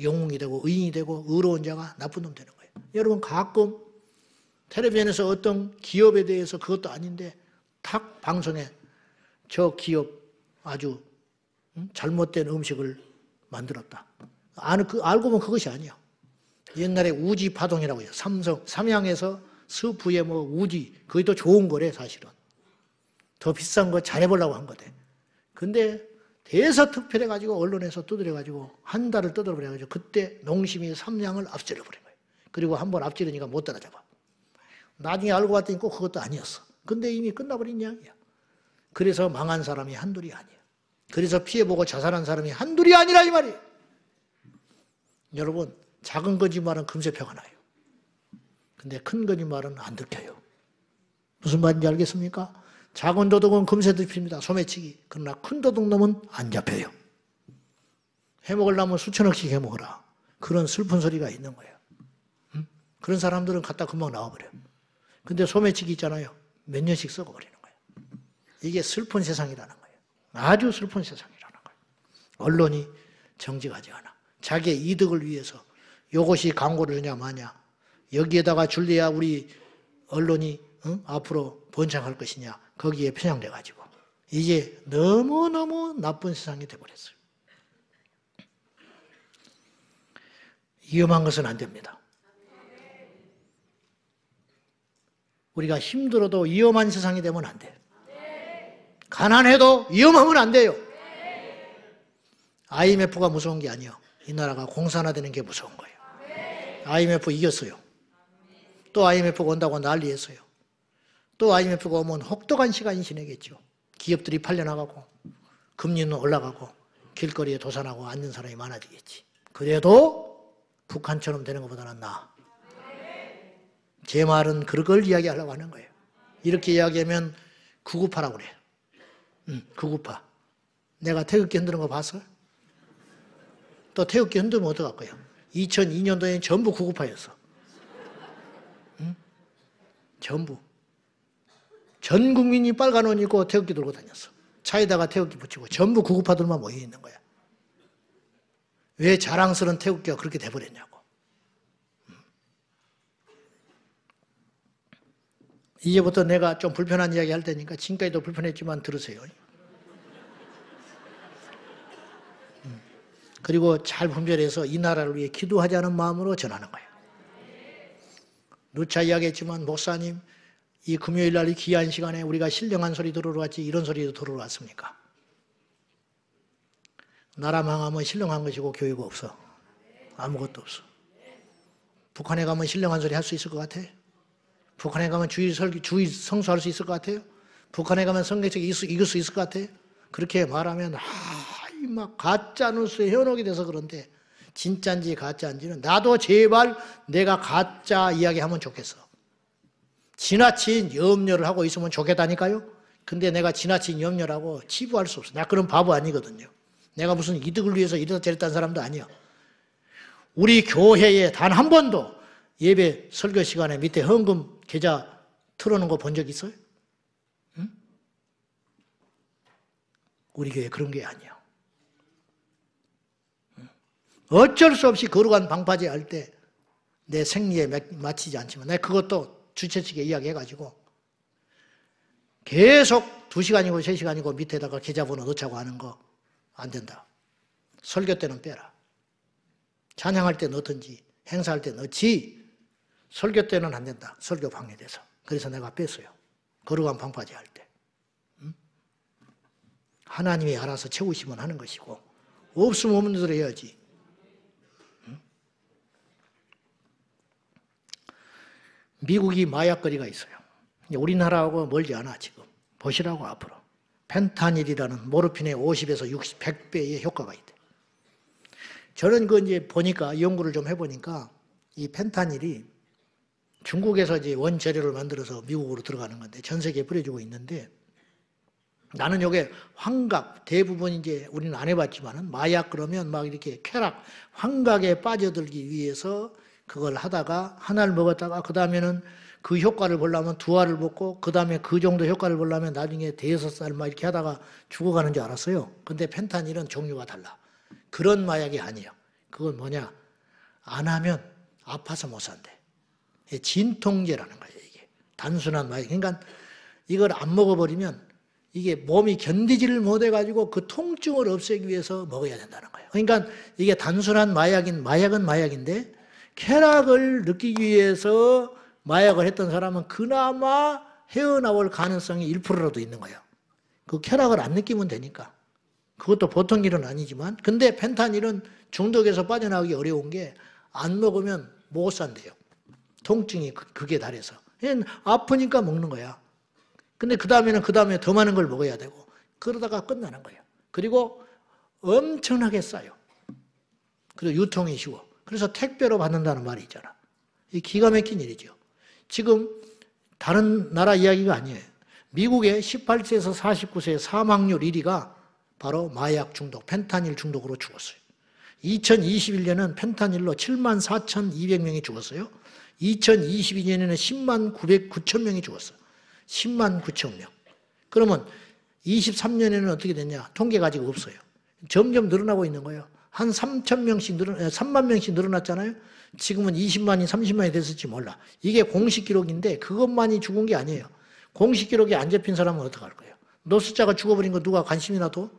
영웅이 되고 의인이 되고 의로운 자가 나쁜 놈 되는 거예요. 여러분, 가끔 텔레비전에서 어떤 기업에 대해서 그것도 아닌데 탁 방송에 저 기업 아주 잘못된 음식을 만들었다. 알고 보면 그것이 아니야. 옛날에 우지 파동이라고 해요. 삼양에서 스프에 우지, 그게 더 좋은 거래, 사실은. 더 비싼 거 잘해보려고 한 거대. 근데 대서특필해가지고 언론에서 두드려가지고 한 달을 떠들어버려가지고 그때 농심이 삼양을 앞질러버린 거예요. 그리고 한 번 앞지르니까 못 따라잡아. 나중에 알고 봤더니 꼭 그것도 아니었어. 근데 이미 끝나버린 이야기야. 그래서 망한 사람이 한둘이 아니야. 그래서 피해보고 자살한 사람이 한둘이 아니라 이 말이에요. 여러분, 작은 거짓말은 금세 표가 나요. 근데 큰 거짓말은 안 들켜요. 무슨 말인지 알겠습니까? 작은 도둑은 금세 들킵니다. 소매치기. 그러나 큰 도둑놈은 안 잡혀요. 해먹으려면 수천억씩 해먹어라. 그런 슬픈 소리가 있는 거예요. 응? 그런 사람들은 갖다 금방 나와버려요. 근데 소매치기 있잖아요. 몇 년씩 썩어버리는 거예요. 이게 슬픈 세상이라는 거예요. 아주 슬픈 세상이라는 거예요. 언론이 정직하지 않아. 자기의 이득을 위해서 이것이 광고를 주냐 마냐. 여기에다가 줄래야 우리 언론이 앞으로 번창할 것이냐. 거기에 편향돼가지고 이제 너무너무 나쁜 세상이 돼버렸어요. 위험한 것은 안 됩니다. 우리가 힘들어도 위험한 세상이 되면 안 돼요. 가난해도 위험하면 안 돼요. IMF가 무서운 게 아니에요. 이 나라가 공산화되는 게 무서운 거예요. IMF 이겼어요. 또 IMF가 온다고 난리했어요. 또 IMF가 오면 혹독한 시간이 지내겠죠. 기업들이 팔려나가고 금리는 올라가고 길거리에 도산하고 앉는 사람이 많아지겠지. 그래도 북한처럼 되는 것보다는 나아. 제 말은 그걸 이야기하려고 하는 거예요. 이렇게 이야기하면 구구파라고 그래요. 998. 내가 태극기 흔드는 거 봤어? 또 태극기 흔들면 어떡할 거야? 2002년도에 전부 998였어. 응? 전부. 전 국민이 빨간 옷 입고 태극기 들고 다녔어. 차에다가 태극기 붙이고 전부 998들만 모여 있는 거야. 왜 자랑스러운 태극기가 그렇게 돼버렸냐고. 이제부터 내가 좀 불편한 이야기 할 테니까 지금까지도 불편했지만 들으세요. 그리고 잘 분별해서 이 나라를 위해 기도하자는 마음으로 전하는 거예요. 누차 이야기했지만 목사님 이 금요일 날 이 귀한 시간에 우리가 신령한 소리 들으러 왔지 이런 소리도 들으러 왔습니까? 나라 망하면 신령한 것이고 교회가 없어. 아무것도 없어. 북한에 가면 신령한 소리 할 수 있을 것 같아? 북한에 가면 주의 성수할 수 있을 것 같아요? 북한에 가면 성경책 읽을 수 있을 것 같아요? 그렇게 말하면 막 가짜 뉴스에 현혹이 돼서 그런데 진짜인지 가짜인지는 나도 제발 내가 가짜 이야기하면 좋겠어. 지나친 염려를 하고 있으면 좋겠다니까요. 근데 내가 지나친 염려를 하고 치부할 수 없어. 나 그런 바보 아니거든요. 내가 무슨 이득을 위해서 이랬다 저랬다는 사람도 아니야. 우리 교회에 단 한 번도 예배 설교 시간에 밑에 헌금 계좌 틀어놓은 거 본 적 있어요? 응? 우리 교회 그런 게 아니야. 어쩔 수 없이 거룩한 방파제 할 때 내 생리에 맞히지 않지만 내가 그것도 주최 측에 이야기해가지고 계속 2시간이고 3시간이고 밑에다가 계좌번호 넣자고 하는 거 안 된다. 설교 때는 빼라. 찬양할 때 넣든지 행사할 때 넣지 설교 때는 안 된다. 설교 방해돼서. 그래서 내가 뺐어요. 거룩한 방파제 할 때. 하나님이 알아서 채우시면 하는 것이고 없으면 없는 대로 해야지. 미국이 마약거리가 있어요. 우리나라하고 멀지 않아 지금. 보시라고 앞으로. 펜타닐이라는 모르핀의 50에서 60, 100배의 효과가 있대. 저는 그 이제 보니까 연구를 좀 해보니까 이 펜타닐이 중국에서 이제 원재료를 만들어서 미국으로 들어가는 건데 전 세계에 뿌려주고 있는데 나는 요게 환각 대부분 이제 우리는 안 해봤지만은 마약 그러면 막 이렇게 쾌락 환각에 빠져들기 위해서 그걸 하다가 하나를 먹었다가 그 다음에는 그 효과를 보려면 2알을 먹고 그 다음에 그 정도 효과를 보려면 나중에 5-6살 막 이렇게 하다가 죽어가는 줄 알았어요. 근데 펜타닐은 종류가 달라. 그런 마약이 아니에요. 그건 뭐냐? 안 하면 아파서 못 산대. 진통제라는 거예요, 이게. 단순한 마약. 그러니까 이걸 안 먹어버리면 이게 몸이 견디지를 못해가지고 그 통증을 없애기 위해서 먹어야 된다는 거예요. 그러니까 이게 단순한 마약은 마약인데 쾌락을 느끼기 위해서 마약을 했던 사람은 그나마 헤어나올 가능성이 1%라도 있는 거예요. 그 쾌락을 안 느끼면 되니까. 그것도 보통 일은 아니지만, 근데 펜타닐은 중독에서 빠져나오기 어려운 게 안 먹으면 못 산대요. 통증이 극에 달해서. 아프니까 먹는 거야. 근데 그 다음에 더 많은 걸 먹어야 되고, 그러다가 끝나는 거예요. 그리고 엄청나게 싸요. 그리고 유통이 쉬워. 그래서 택배로 받는다는 말이 있잖아. 이 기가 막힌 일이죠. 지금 다른 나라 이야기가 아니에요. 미국의 18세에서 49세 사망률 1위가 바로 마약 중독, 펜타닐 중독으로 죽었어요. 2021년은 펜타닐로 74,200명이 죽었어요. 2022년에는 10만 9천 명이 죽었어요. 10만 9천 명. 그러면 23년에는 어떻게 됐냐? 통계가 아직 없어요. 점점 늘어나고 있는 거예요. 한 3만 명씩 늘어났잖아요. 지금은 20만이 30만이 됐을지 몰라. 이게 공식 기록인데 그것만이 죽은 게 아니에요. 공식 기록이 안 잡힌 사람은 어떡할 거예요? 너 숫자가 죽어버린 거 누가 관심이나 둬?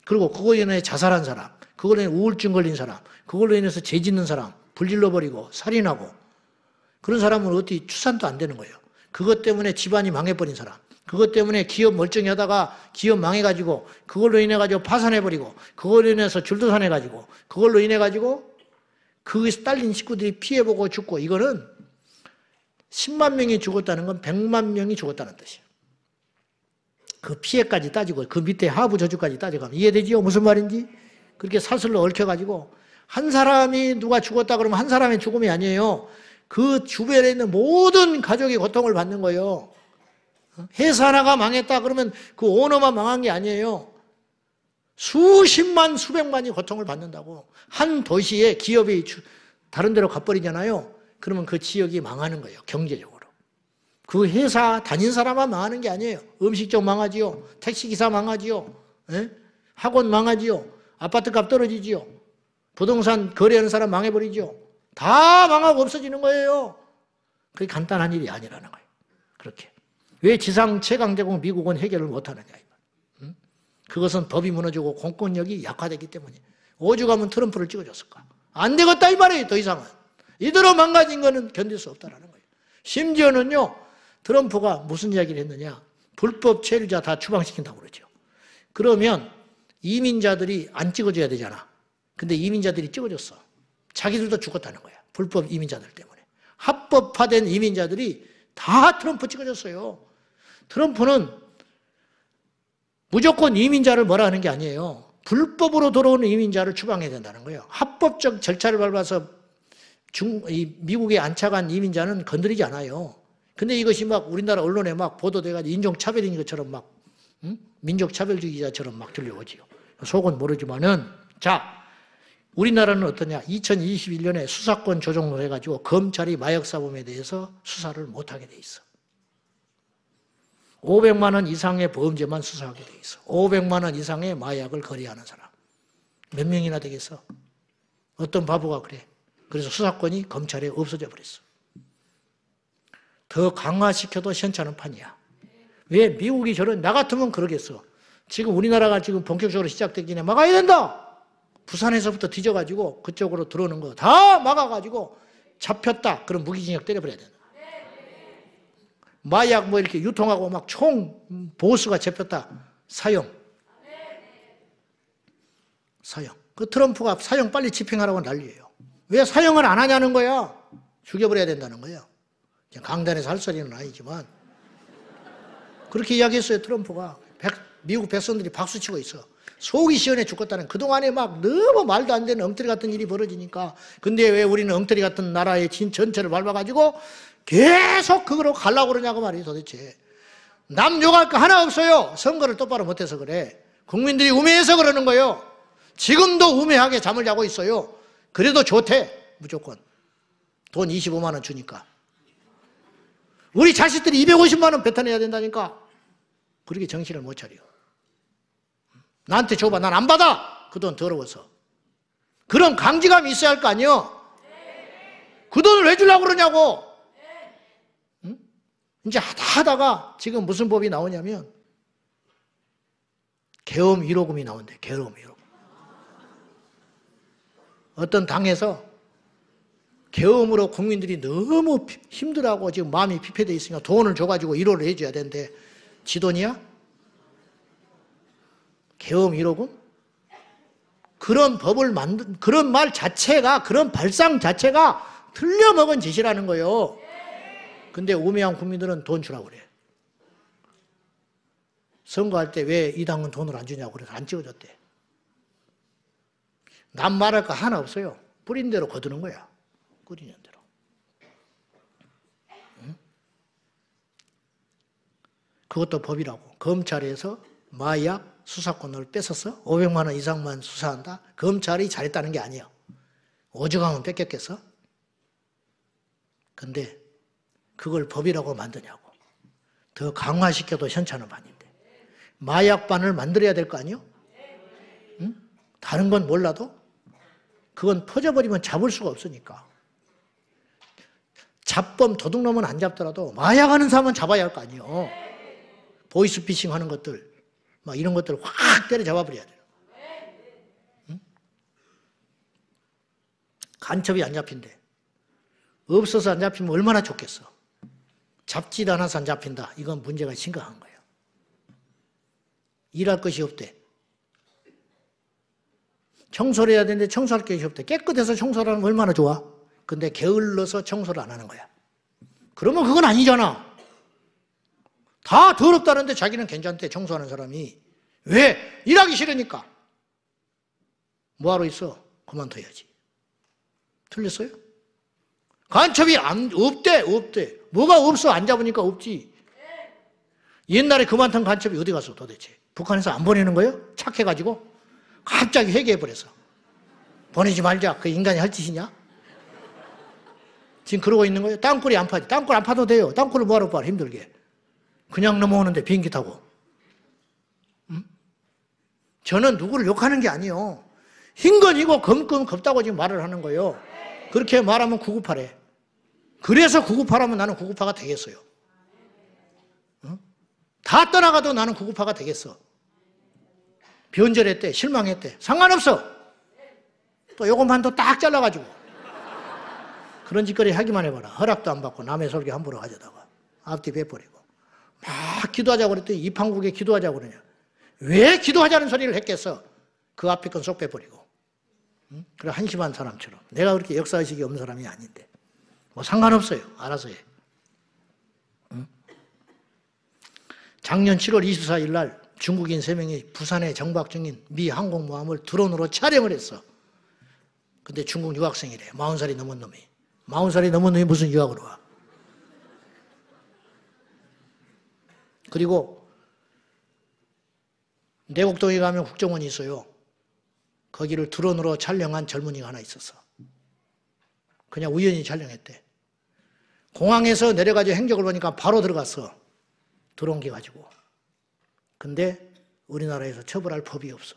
그리고 그거로 인해 자살한 사람, 그걸로 인해 우울증 걸린 사람, 그걸로 인해서 죄 짓는 사람, 불질러버리고 살인하고 그런 사람은 어떻게 추산도 안 되는 거예요. 그것 때문에 집안이 망해버린 사람, 그것 때문에 기업 멀쩡히 하다가 기업 망해가지고 그걸로 인해가지고 파산해버리고 그걸로 인해서 줄도산해가지고 그걸로 인해가지고 그 딸린 식구들이 피해보고 죽고 이거는 10만 명이 죽었다는 건 100만 명이 죽었다는 뜻이에요. 그 피해까지 따지고 그 밑에 하부 저주까지 따져가면 이해되지요? 무슨 말인지? 그렇게 사슬로 얽혀가지고 한 사람이 누가 죽었다 그러면 한 사람의 죽음이 아니에요. 그 주변에 있는 모든 가족이 고통을 받는 거예요. 회사 하나가 망했다 그러면 그 오너만 망한 게 아니에요. 수십만 수백만이 고통을 받는다고. 한 도시에 기업이 다른 데로 가버리잖아요. 그러면 그 지역이 망하는 거예요. 경제적으로. 그 회사 다닌 사람만 망하는 게 아니에요. 음식점 망하지요. 택시기사 망하지요. 에? 학원 망하지요. 아파트값 떨어지지요. 부동산 거래하는 사람 망해버리죠. 다 망하고 없어지는 거예요. 그게 간단한 일이 아니라는 거예요. 그렇게. 왜 지상 최강대국 미국은 해결을 못하느냐. 응? 그것은 법이 무너지고 공권력이 약화되기 때문에. 오죽하면 트럼프를 찍어줬을까. 안 되겠다 이 말이에요. 더 이상은. 이대로 망가진 거는 견딜 수 없다는 거예요. 심지어는요. 트럼프가 무슨 이야기를 했느냐. 불법 체류자 다 추방시킨다고 그러죠. 그러면 이민자들이 안 찍어줘야 되잖아. 근데 이민자들이 찍어줬어. 자기들도 죽었다는 거야. 불법 이민자들 때문에. 합법화된 이민자들이 다 트럼프 찍어줬어요. 트럼프는 무조건 이민자를 뭐라 하는 게 아니에요. 불법으로 들어오는 이민자를 추방해야 된다는 거예요. 합법적 절차를 밟아서 미국에 안착한 이민자는 건드리지 않아요. 근데 이것이 막 우리나라 언론에 막 보도돼가지고 인종차별인 것처럼 막, 응? 민족차별주의자처럼 막 들려오지요. 속은 모르지만은, 자, 우리나라는 어떠냐. 2021년에 수사권 조정을 해가지고 검찰이 마약사범에 대해서 수사를 못하게 돼 있어. 500만 원 이상의 범죄만 수사하게 돼 있어. 500만 원 이상의 마약을 거래하는 사람. 몇 명이나 되겠어? 어떤 바보가 그래. 그래서 수사권이 검찰에 없어져 버렸어. 더 강화시켜도 시원찮은 판이야. 왜 미국이 나 같으면 그러겠어. 지금 우리나라가 지금 본격적으로 시작되기 전에 막아야 된다. 부산에서부터 뒤져가지고 그쪽으로 들어오는 거 다 막아가지고 잡혔다. 그럼 무기징역 때려버려야 된다. 마약 뭐 이렇게 유통하고 막 총 보수가 잡혔다. 사형. 그 트럼프가 사형 빨리 집행하라고 난리예요. 왜 사형을 안 하냐는 거야. 죽여버려야 된다는 거야. 강단에서 할 소리는 아니지만 그렇게 이야기했어요. 트럼프가. 미국 백성들이 박수치고 있어. 속이 시원해 죽겠다는. 그동안에 막 너무 말도 안 되는 엉터리 같은 일이 벌어지니까. 근데 왜 우리는 엉터리 같은 나라의 전체를 밟아가지고 계속 그거로 가려고 그러냐고 말이에요. 도대체 남 욕할 거 하나 없어요. 선거를 똑바로 못해서 그래. 국민들이 우매해서 그러는 거예요. 지금도 우매하게 잠을 자고 있어요. 그래도 좋대. 무조건 돈 25만 원 주니까. 우리 자식들이 250만 원 배탄해야 된다니까. 그렇게 정신을 못 차려. 나한테 줘봐. 난 안 받아. 그 돈 더러워서. 그런 강지감이 있어야 할 거 아니에요. 그 돈을 왜 주려고 그러냐고. 응? 이제 하다가 지금 무슨 법이 나오냐면 계엄 1호금이 나온대. 계엄 1호금. 어떤 당에서 계엄으로 국민들이 너무 힘들어하고 지금 마음이 피폐되어 있으니까 돈을 줘가지고 1호를 해줘야 되는데 지 돈이야? 계엄 1호금? 그런 법을 그런 말 자체가, 그런 발상 자체가 틀려먹은 짓이라는 거예요. 근데 우매한 국민들은 돈 주라고 그래. 선거할 때 왜 이 당은 돈을 안 주냐고 그래서 안 찍어줬대. 남 말할 거 하나 없어요. 뿌린 대로 거두는 거야. 뿌리는 대로. 응? 그것도 법이라고. 검찰에서 마약 수사권을 뺏어서 500만 원 이상만 수사한다? 검찰이 잘했다는 게 아니에요. 오죽하면 뺏겼겠어? 근데 그걸 법이라고 만드냐고. 더 강화시켜도 현찮은 반인데. 마약반을 만들어야 될 거 아니에요? 응? 다른 건 몰라도 그건 퍼져버리면 잡을 수가 없으니까. 잡범 도둑놈은 안 잡더라도 마약하는 사람은 잡아야 할 거 아니에요. 보이스피싱 하는 것들, 막 이런 것들을 확 때려잡아 버려야 돼요. 응? 간첩이 안 잡힌대. 없어서 안 잡히면 얼마나 좋겠어. 잡지도 않아서 안 잡힌다. 이건 문제가 심각한 거예요. 일할 것이 없대. 청소를 해야 되는데 청소할 것이 없대. 깨끗해서 청소를 하면 얼마나 좋아. 근데 게을러서 청소를 안 하는 거야. 그러면 그건 아니잖아. 다 더럽다는데 자기는 괜찮대, 청소하는 사람이. 왜? 일하기 싫으니까. 뭐하러 있어? 그만둬야지. 틀렸어요? 간첩이 없대. 뭐가 없어? 안 잡으니까 없지. 옛날에 그 많던 간첩이 어디 갔어 도대체? 북한에서 안 보내는 거예요? 착해가지고? 갑자기 회개해버렸어. 보내지 말자. 그 인간이 할 짓이냐? 지금 그러고 있는 거예요? 땅굴이 안 파지. 땅굴 안 파도 돼요. 땅굴을 뭐하러 파? 힘들게. 그냥 넘어오는데 비행기 타고. 응? 저는 누구를 욕하는 게 아니에요. 흰건이고 검건 겁다고 지금 말을 하는 거예요. 그렇게 말하면 998해. 그래서 998하면 나는 998가 되겠어요. 응? 다 떠나가도 나는 998가 되겠어. 변절했대, 실망했대. 상관없어. 또 요것만 더 딱 잘라가지고. 그런 짓거리 하기만 해봐라. 허락도 안 받고 남의 설교 함부로 가져다가 앞뒤 빼버리고. 막 기도하자고 그랬더니 이판국에 기도하자고 그러냐. 왜 기도하자는 소리를 했겠어. 그 앞에 건 쏙 빼버리고. 응? 그래 한심한 사람처럼. 내가 그렇게 역사의식이 없는 사람이 아닌데. 뭐 상관없어요. 알아서 해. 응? 작년 7월 24일 날 중국인 3명이 부산에 정박 중인 미 항공모함을 드론으로 촬영을 했어. 근데 중국 유학생이래. 40살이 넘은 놈이. 40살이 넘은 놈이 무슨 유학으로 와. 그리고 내곡동에 가면 국정원이 있어요. 거기를 드론으로 촬영한 젊은이가 하나 있었어. 그냥 우연히 촬영했대. 공항에서 내려가지고 행적을 보니까 바로 들어갔어. 드론기 가지고. 근데 우리나라에서 처벌할 법이 없어.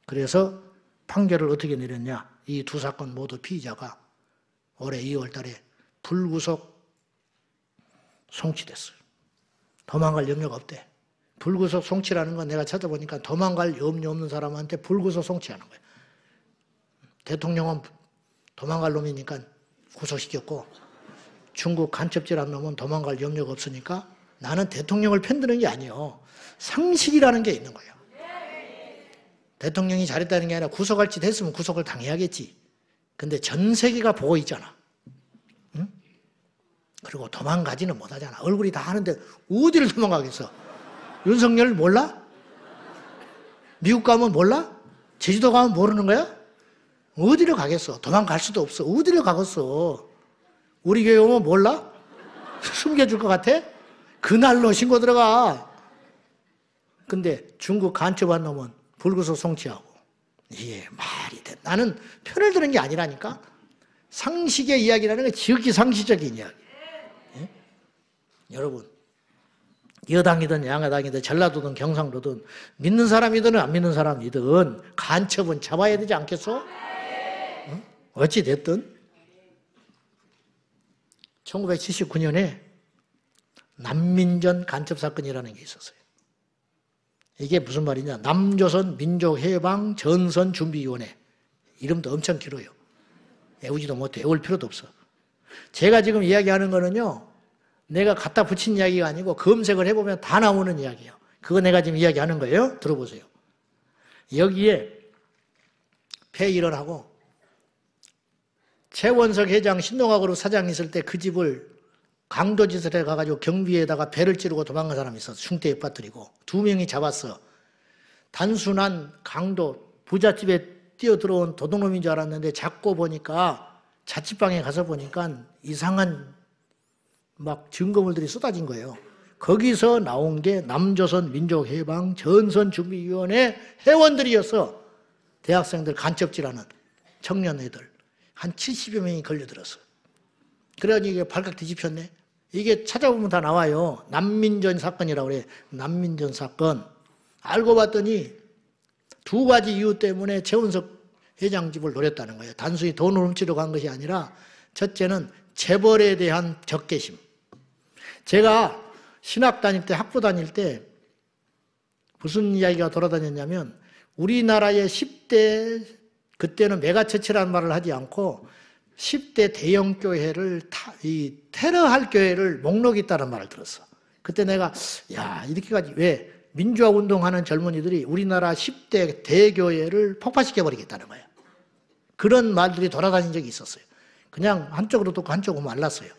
그래서 판결을 어떻게 내렸냐. 이 두 사건 모두 피의자가 올해 2월 달에 불구속 송치됐어요. 도망갈 염려가 없대. 불구속 송치라는 건 내가 찾아보니까 도망갈 염려 없는 사람한테 불구속 송치하는 거예요. 대통령은 도망갈 놈이니까 구속시켰고 중국 간첩질한 놈은 도망갈 염려가 없으니까 나는 대통령을 편드는 게 아니에요. 상식이라는 게 있는 거예요. 대통령이 잘했다는 게 아니라 구속할 짓 했으면 구속을 당해야겠지. 근데 전 세계가 보고 있잖아. 응? 그리고 도망가지는 못하잖아. 얼굴이 다 하는데 어디를 도망가겠어? 윤석열 몰라? 미국 가면 몰라? 제주도 가면 모르는 거야? 어디를 가겠어? 도망갈 수도 없어. 어디를 가겠어? 우리 교회 오면 몰라? 숨겨줄 것 같아? 그날로 신고 들어가. 근데 중국 간첩한 놈은 불구속 송치하고. 이게 말이 돼. 나는 편을 드는 게 아니라니까. 상식의 이야기라는 건 지극히 상식적인 이야기. 예? 여러분, 여당이든 양여당이든 전라도든 경상도든 믿는 사람이든 안 믿는 사람이든 간첩은 잡아야 되지 않겠어? 어? 어찌 됐든 1979년에 남민전 간첩 사건이라는 게 있었어요. 이게 무슨 말이냐. 남조선 민족해방 전선준비위원회. 이름도 엄청 길어요. 외우지도 못해. 외울 필요도 없어. 제가 지금 이야기하는 거는요. 내가 갖다 붙인 이야기가 아니고 검색을 해보면 다 나오는 이야기예요. 그거 내가 지금 이야기하는 거예요. 들어보세요. 여기에 폐일원하고 최원석 회장 신동학으로 사장 있을 때 그 집을 강도짓을 해가지고 경비에다가 배를 찌르고 도망간 사람이 있었어. 흉대에 빠뜨리고 2명이 잡았어. 단순한 강도 부잣집에 뛰어들어온 도둑놈인 줄 알았는데 잡고 보니까 자취방에 가서 보니까 이상한 막 증거물들이 쏟아진 거예요. 거기서 나온 게 남조선 민족해방 전선준비위원회 회원들이었어. 대학생들 간첩질하는 청년 애들. 한 70여 명이 걸려들었어. 그래가지고 이게 발칵 뒤집혔네. 이게 찾아보면 다 나와요. 난민전 사건이라고 그래. 난민전 사건. 알고 봤더니 2가지 이유 때문에 최원석 회장 집을 노렸다는 거예요. 단순히 돈을 훔치러 간 것이 아니라 첫째는 재벌에 대한 적개심. 제가 신학 다닐 때, 학부 다닐 때 무슨 이야기가 돌아다녔냐면 우리나라의 10대, 그때는 메가처치라는 말을 하지 않고 10대 대형 교회를 테러할 교회를 목록이 있다는 말을 들었어. 그때 내가 야 이렇게까지 왜 민주화 운동하는 젊은이들이 우리나라 10대 대교회를 폭파시켜버리겠다는 거야. 그런 말들이 돌아다닌 적이 있었어요. 그냥 한쪽으로 듣고 한쪽으로 말랐어요.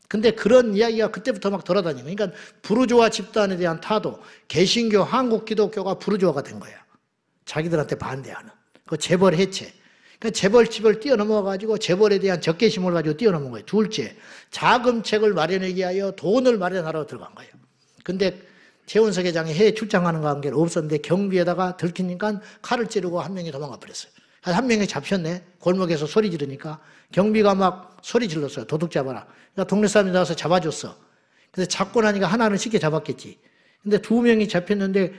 근데 그런 이야기가 그때부터 막 돌아다니는 거예요. 그러니까 부르주아 집단에 대한 타도, 개신교, 한국 기독교가 부르주아가 된 거야. 자기들한테 반대하는. 그 재벌 해체. 그러니까 재벌집을 뛰어넘어가지고 재벌에 대한 적개심을 가지고 뛰어넘은 거예요. 둘째, 자금책을 마련하기 위하여 돈을 마련하러 들어간 거예요. 근데 최원석 회장이 해외 출장하는 관계는 없었는데 경비에다가 들키니까 칼을 찌르고 한 명이 도망가 버렸어요. 한 명이 잡혔네. 골목에서 소리 지르니까 경비가 막 소리 질렀어요. 도둑 잡아라. 그러니까 동네 사람이 나와서 잡아줬어. 근데 잡고 나니까 하나는 쉽게 잡았겠지. 근데 2명이 잡혔는데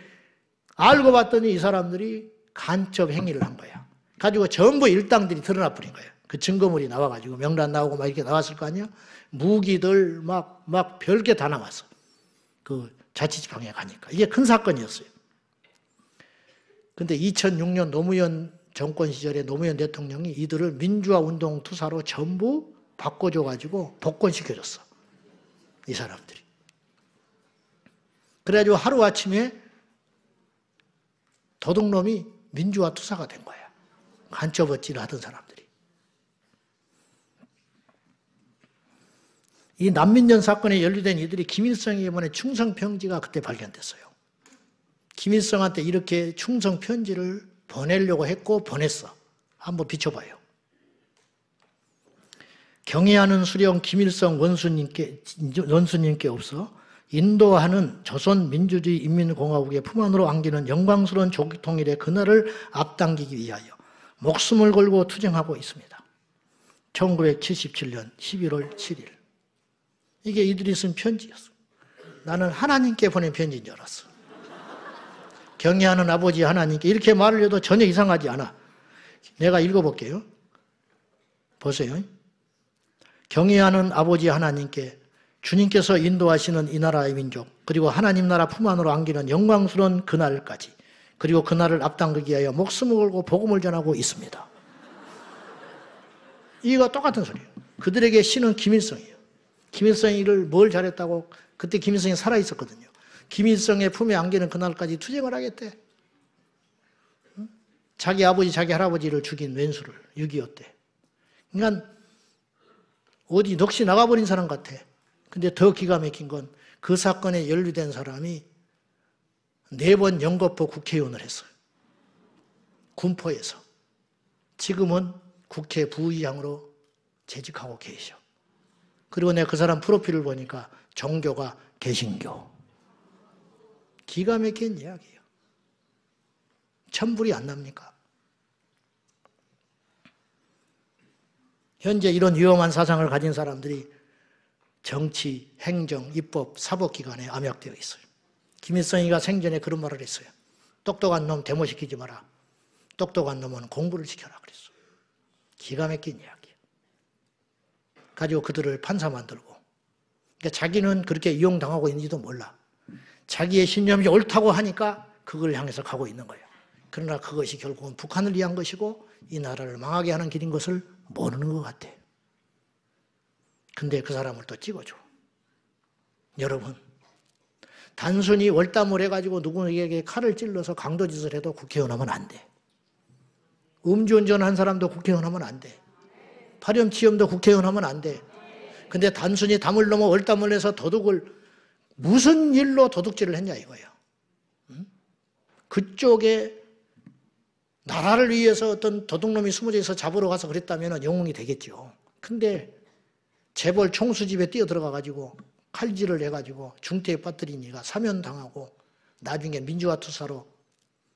알고 봤더니 이 사람들이 간첩 행위를 한 거야. 가지고 전부 일당들이 드러나 버린 거예요. 그 증거물이 나와가지고 명단 나오고 막 이렇게 나왔을 거 아니야? 무기들 막 별게 다 나왔어. 그 자치지방에 가니까. 이게 큰 사건이었어요. 근데 2006년 노무현 정권 시절에 노무현 대통령이 이들을 민주화 운동 투사로 전부 바꿔줘가지고 복권시켜줬어. 이 사람들이. 그래가지고 하루아침에 도둑놈이 민주화 투사가 된 거야. 간첩어치를 하던 사람들이. 이 난민전 사건에 연루된 이들이 김일성에게 이번에 충성편지가 그때 발견됐어요. 김일성한테 이렇게 충성편지를 보내려고 했고 보냈어. 한번 비춰봐요. 경애하는 수령 김일성 원수님께 없어 인도하는 조선민주주의 인민공화국의 품 안으로 안기는 영광스러운 조국 통일의 그날을 앞당기기 위하여 목숨을 걸고 투쟁하고 있습니다. 1977년 11월 7일. 이게 이들이 쓴 편지였어. 나는 하나님께 보낸 편지인 줄 알았어. 경애하는 아버지 하나님께 이렇게 말을 해도 전혀 이상하지 않아. 내가 읽어볼게요. 보세요. 경애하는 아버지 하나님께 주님께서 인도하시는 이 나라의 민족 그리고 하나님 나라 품 안으로 안기는 영광스러운 그날까지 그리고 그날을 앞당기기 위하여 목숨을 걸고 복음을 전하고 있습니다. 이거 똑같은 소리예요. 그들에게 신은 김일성이에요. 김일성이 이를 뭘 잘했다고 그때 김일성이 살아있었거든요. 김일성의 품에 안기는 그날까지 투쟁을 하겠대. 자기 아버지, 자기 할아버지를 죽인 왼수를 6.25 때. 그러니까 어디 넋이 나가버린 사람 같아. 근데 더 기가 막힌 건 그 사건에 연루된 사람이 4번 영거포 국회의원을 했어요. 군포에서. 지금은 국회 부의장으로 재직하고 계셔. 그리고 내가 그 사람 프로필을 보니까 종교가 개신교. 기가 막힌 이야기예요. 천불이 안 납니까? 현재 이런 위험한 사상을 가진 사람들이 정치, 행정, 입법, 사법기관에 암약되어 있어요. 김일성이가 생전에 그런 말을 했어요. 똑똑한 놈 데모시키지 마라. 똑똑한 놈은 공부를 시켜라 그랬어. 기가 막힌 이야기예요. 가지고 그들을 판사 만들고 그러니까 자기는 그렇게 이용당하고 있는지도 몰라. 자기의 신념이 옳다고 하니까 그걸 향해서 가고 있는 거예요. 그러나 그것이 결국은 북한을 위한 것이고 이 나라를 망하게 하는 길인 것을 모르는 것 같아. 근데 그 사람을 또 찍어줘. 여러분, 단순히 월담을 해가지고 누구에게 칼을 찔러서 강도짓을 해도 국회의원 하면 안 돼. 음주운전한 사람도 국회의원 하면 안 돼. 파렴치염도 국회의원 하면 안 돼. 근데 단순히 담을 넘어 월담을 해서 도둑을 무슨 일로 도둑질을 했냐 이거예요. 그쪽에 나라를 위해서 어떤 도둑놈이 숨어져 있어 잡으러 가서 그랬다면 영웅이 되겠죠. 근데 재벌 총수집에 뛰어들어가가지고 칼질을 해가지고 중태에 빠뜨리니까 사면당하고 나중에 민주화 투사로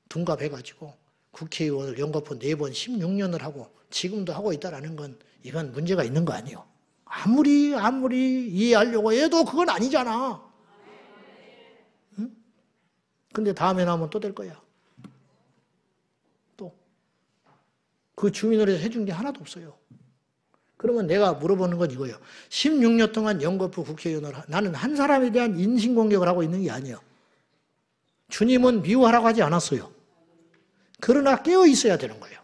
둔갑해가지고 국회의원을 연거푸 4번 16년을 하고 지금도 하고 있다는 건 이건 문제가 있는 거 아니에요. 아무리 이해하려고 해도 그건 아니잖아. 응? 근데 다음에 나오면 또 될 거야. 또 그 주민으로 해준 게 하나도 없어요. 그러면 내가 물어보는 건 이거예요. 16년 동안 연거푸 국회의원을 나는 한 사람에 대한 인신공격을 하고 있는 게 아니에요. 주님은 미워하라고 하지 않았어요. 그러나 깨어 있어야 되는 거예요.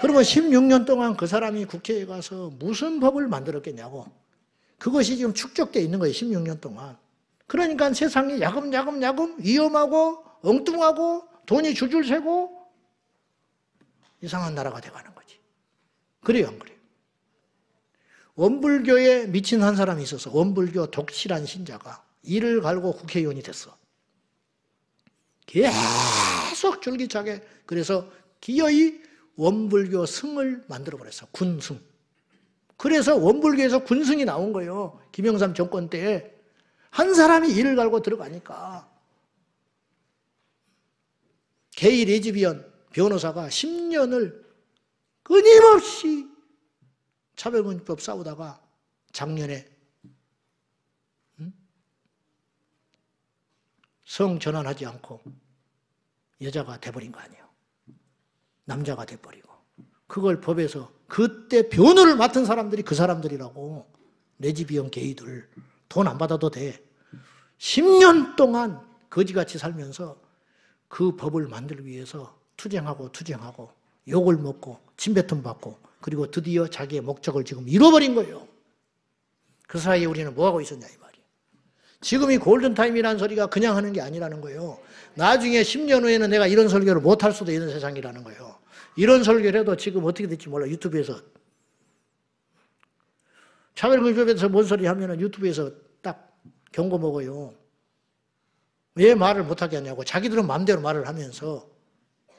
그러면 16년 동안 그 사람이 국회에 가서 무슨 법을 만들었겠냐고. 그것이 지금 축적되어 있는 거예요. 16년 동안. 그러니까 세상이 야금야금 위험하고 엉뚱하고 돈이 줄줄 새고 이상한 나라가 돼가는 거지. 그래요, 안 그래요? 원불교에 미친 한 사람이 있어서 원불교 독실한 신자가 이를 갈고 국회의원이 됐어. 계속 줄기차게. 그래서 기어이 원불교 승을 만들어버렸어. 군승. 그래서 원불교에서 군승이 나온 거예요. 김영삼 정권 때. 한 사람이 이를 갈고 들어가니까. 게이 레즈비언 변호사가 10년을 끊임없이 차별금지법 싸우다가 작년에 성 전환하지 않고 여자가 돼버린 거 아니에요. 남자가 돼버리고. 그걸 법에서 그때 변호를 맡은 사람들이 그 사람들이라고. 레즈비언 게이들 돈 안 받아도 돼. 10년 동안 거지같이 살면서 그 법을 만들기 위해서 투쟁하고 욕을 먹고 침뱉음 받고 그리고 드디어 자기의 목적을 지금 잃어버린 거예요. 그 사이에 우리는 뭐하고 있었냐 이 말이에요. 지금 이 골든타임이라는 소리가 그냥 하는 게 아니라는 거예요. 나중에 10년 후에는 내가 이런 설교를 못할 수도 있는 세상이라는 거예요. 이런 설교를 해도 지금 어떻게 될지 몰라. 유튜브에서 차별금지법에서 뭔 소리 하면 유튜브에서 딱 경고 먹어요. 왜 말을 못하게 하냐고. 자기들은 마음대로 말을 하면서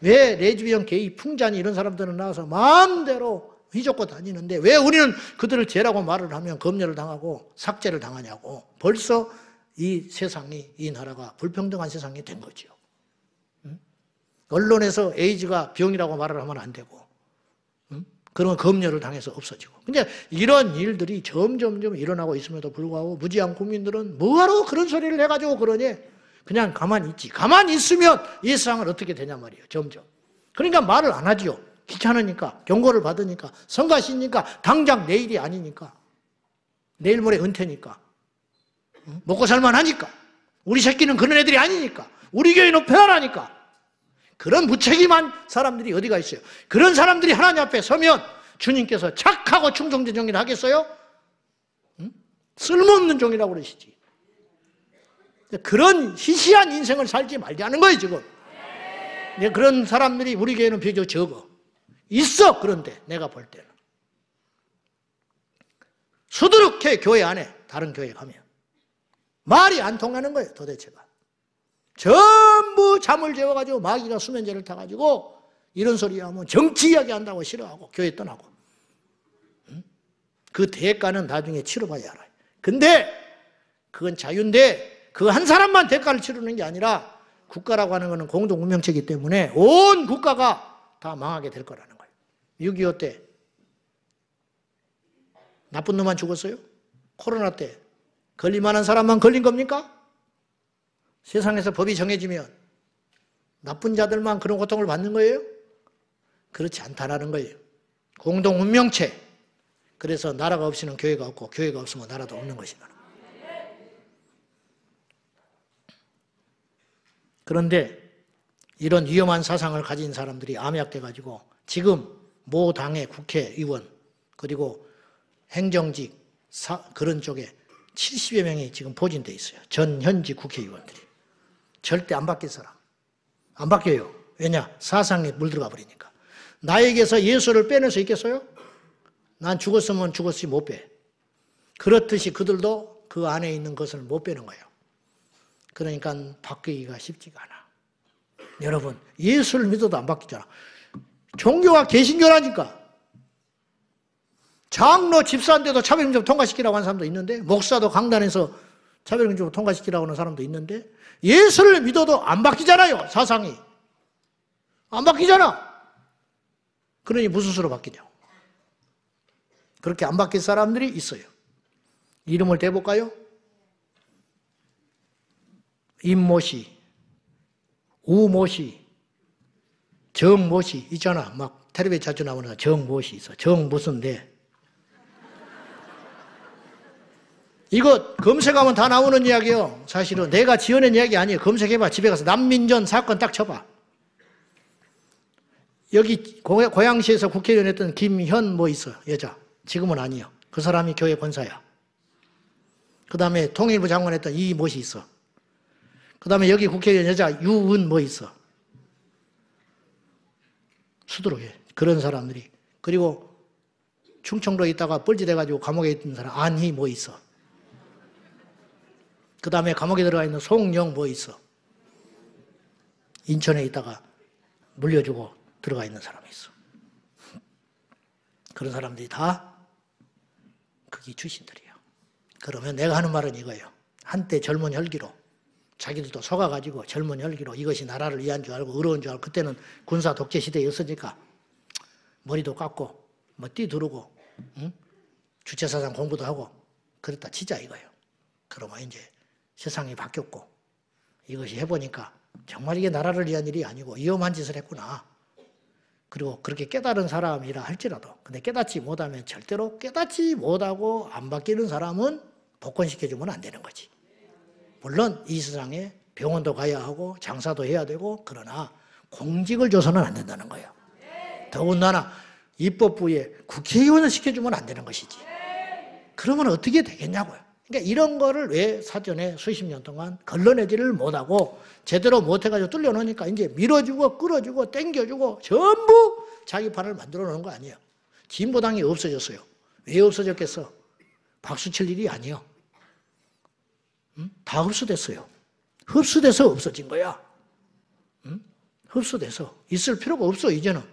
왜 레즈비언, 게이, 풍자니 이런 사람들은 나와서 마음대로 휘젓고 다니는데 왜 우리는 그들을 죄라고 말을 하면 검열을 당하고 삭제를 당하냐고. 벌써 이 세상이, 이 나라가 불평등한 세상이 된 거죠. 언론에서 에이즈가 병이라고 말을 하면 안 되고 그런 검열을 당해서 없어지고. 근데 이런 일들이 점점 일어나고 있음에도 불구하고 무지한 국민들은 뭐하러 그런 소리를 해가지고 그러니 그냥 가만히 있지. 가만히 있으면 이 세상은 어떻게 되냐 말이에요. 점점. 그러니까 말을 안 하지요. 귀찮으니까, 경고를 받으니까, 성가시니까, 당장 내일이 아니니까, 내일 모레 은퇴니까, 먹고 살만하니까, 우리 새끼는 그런 애들이 아니니까, 우리 교회는 폐하라니까. 그런 무책임한 사람들이 어디가 있어요. 그런 사람들이 하나님 앞에 서면 주님께서 착하고 충성된 종이라 하겠어요? 쓸모없는 종이라고 그러시지. 그런 희시한 인생을 살지 말자는 거예요 지금. 그런 사람들이 우리 교회는 비교적 적어. 있어. 그런데 내가 볼 때는 수두룩해. 교회 안에 다른 교회 가면 말이 안 통하는 거예요 도대체가. 전부 잠을 재워가지고 마귀가 수면제를 타가지고 이런 소리 하면 정치 이야기한다고 싫어하고 교회 떠나고. 그 대가는 나중에 치러봐야 알아요. 근데 그건 자유인데 그 한 사람만 대가를 치르는 게 아니라 국가라고 하는 것은 공동 운명체이기 때문에 온 국가가 다 망하게 될 거라는 거예요. 6.25 때 나쁜 놈만 죽었어요? 코로나 때 걸릴만한 사람만 걸린 겁니까? 세상에서 법이 정해지면 나쁜 자들만 그런 고통을 받는 거예요? 그렇지 않다라는 거예요. 공동 운명체. 그래서 나라가 없이는 교회가 없고 교회가 없으면 나라도 없는 것이다. 그런데 이런 위험한 사상을 가진 사람들이 암약돼가지고 지금 모 당의 국회의원 그리고 행정직 그런 쪽에 70여 명이 지금 포진돼 있어요. 전 현직 국회의원들이. 절대 안 바뀔 사람. 안 바뀌어요. 왜냐? 사상에 물들어가 버리니까. 나에게서 예수를 빼낼 수 있겠어요? 난 죽었으면 죽었지 못 빼. 그렇듯이 그들도 그 안에 있는 것을 못 빼는 거예요. 그러니까 바뀌기가 쉽지가 않아. 여러분, 예수를 믿어도 안 바뀌잖아. 종교가 개신교라니까. 장로, 집사인데도 차별금지법 통과시키라고 하는 사람도 있는데, 목사도 강단에서 차별금지법 통과시키라고 하는 사람도 있는데, 예수를 믿어도 안 바뀌잖아요, 사상이. 안 바뀌잖아. 그러니 무슨 수로 바뀌냐고. 그렇게 안 바뀔 사람들이 있어요. 이름을 대볼까요? 임모씨, 우모씨, 정모씨 있잖아. 막 텔레비에 자주 나오는 정모씨 있어. 정 무슨데. 이거 검색하면 다 나오는 이야기예요. 사실은 내가 지어낸 이야기 아니에요. 검색해봐. 집에 가서 난민전 사건 딱 쳐봐. 여기 고양시에서 국회의원 했던 김현 뭐 있어. 여자. 지금은 아니에요. 그 사람이 교회 권사야. 그 다음에 통일부 장관 했던 이 못이 있어. 그 다음에 여기 국회의원 여자 유은 뭐 있어. 수두룩해. 그런 사람들이. 그리고 충청도에 있다가 뻘짓해가지고 감옥에 있던 사람 안희 뭐 있어. 그 다음에 감옥에 들어가 있는 송영 뭐 있어. 인천에 있다가 물려주고 들어가 있는 사람이 있어. 그런 사람들이 다 거기 출신들이에요. 그러면 내가 하는 말은 이거예요. 한때 젊은 혈기로 자기들도 속아가지고 젊은 혈기로 이것이 나라를 위한 줄 알고 의로운 줄 알고 그때는 군사 독재 시대였으니까 머리도 깎고 뭐 띠두르고 응? 주체사상 공부도 하고 그랬다 치자 이거예요. 그러면 이제 세상이 바뀌었고 이것이 해보니까 정말 이게 나라를 위한 일이 아니고 위험한 짓을 했구나. 그리고 그렇게 깨달은 사람이라 할지라도 근데 깨닫지 못하면 절대로 깨닫지 못하고 안 바뀌는 사람은 복권시켜주면 안 되는 거지. 물론 이 세상에 병원도 가야 하고 장사도 해야 되고 그러나 공직을 줘서는 안 된다는 거예요. 더군다나 입법부에 국회의원을 시켜주면 안 되는 것이지. 그러면 어떻게 되겠냐고요. 그러니까 이런 거를 왜 사전에 수십 년 동안 걸러내지를 못하고 제대로 못해가지고 뚫려놓으니까 이제 밀어주고 끌어주고 땡겨주고 전부 자기 판을 만들어 놓은 거 아니에요. 진보당이 없어졌어요. 왜 없어졌겠어? 박수 칠 일이 아니에요. 응? 다 흡수됐어요. 흡수돼서 없어진 거야. 응? 흡수돼서 있을 필요가 없어 이제는.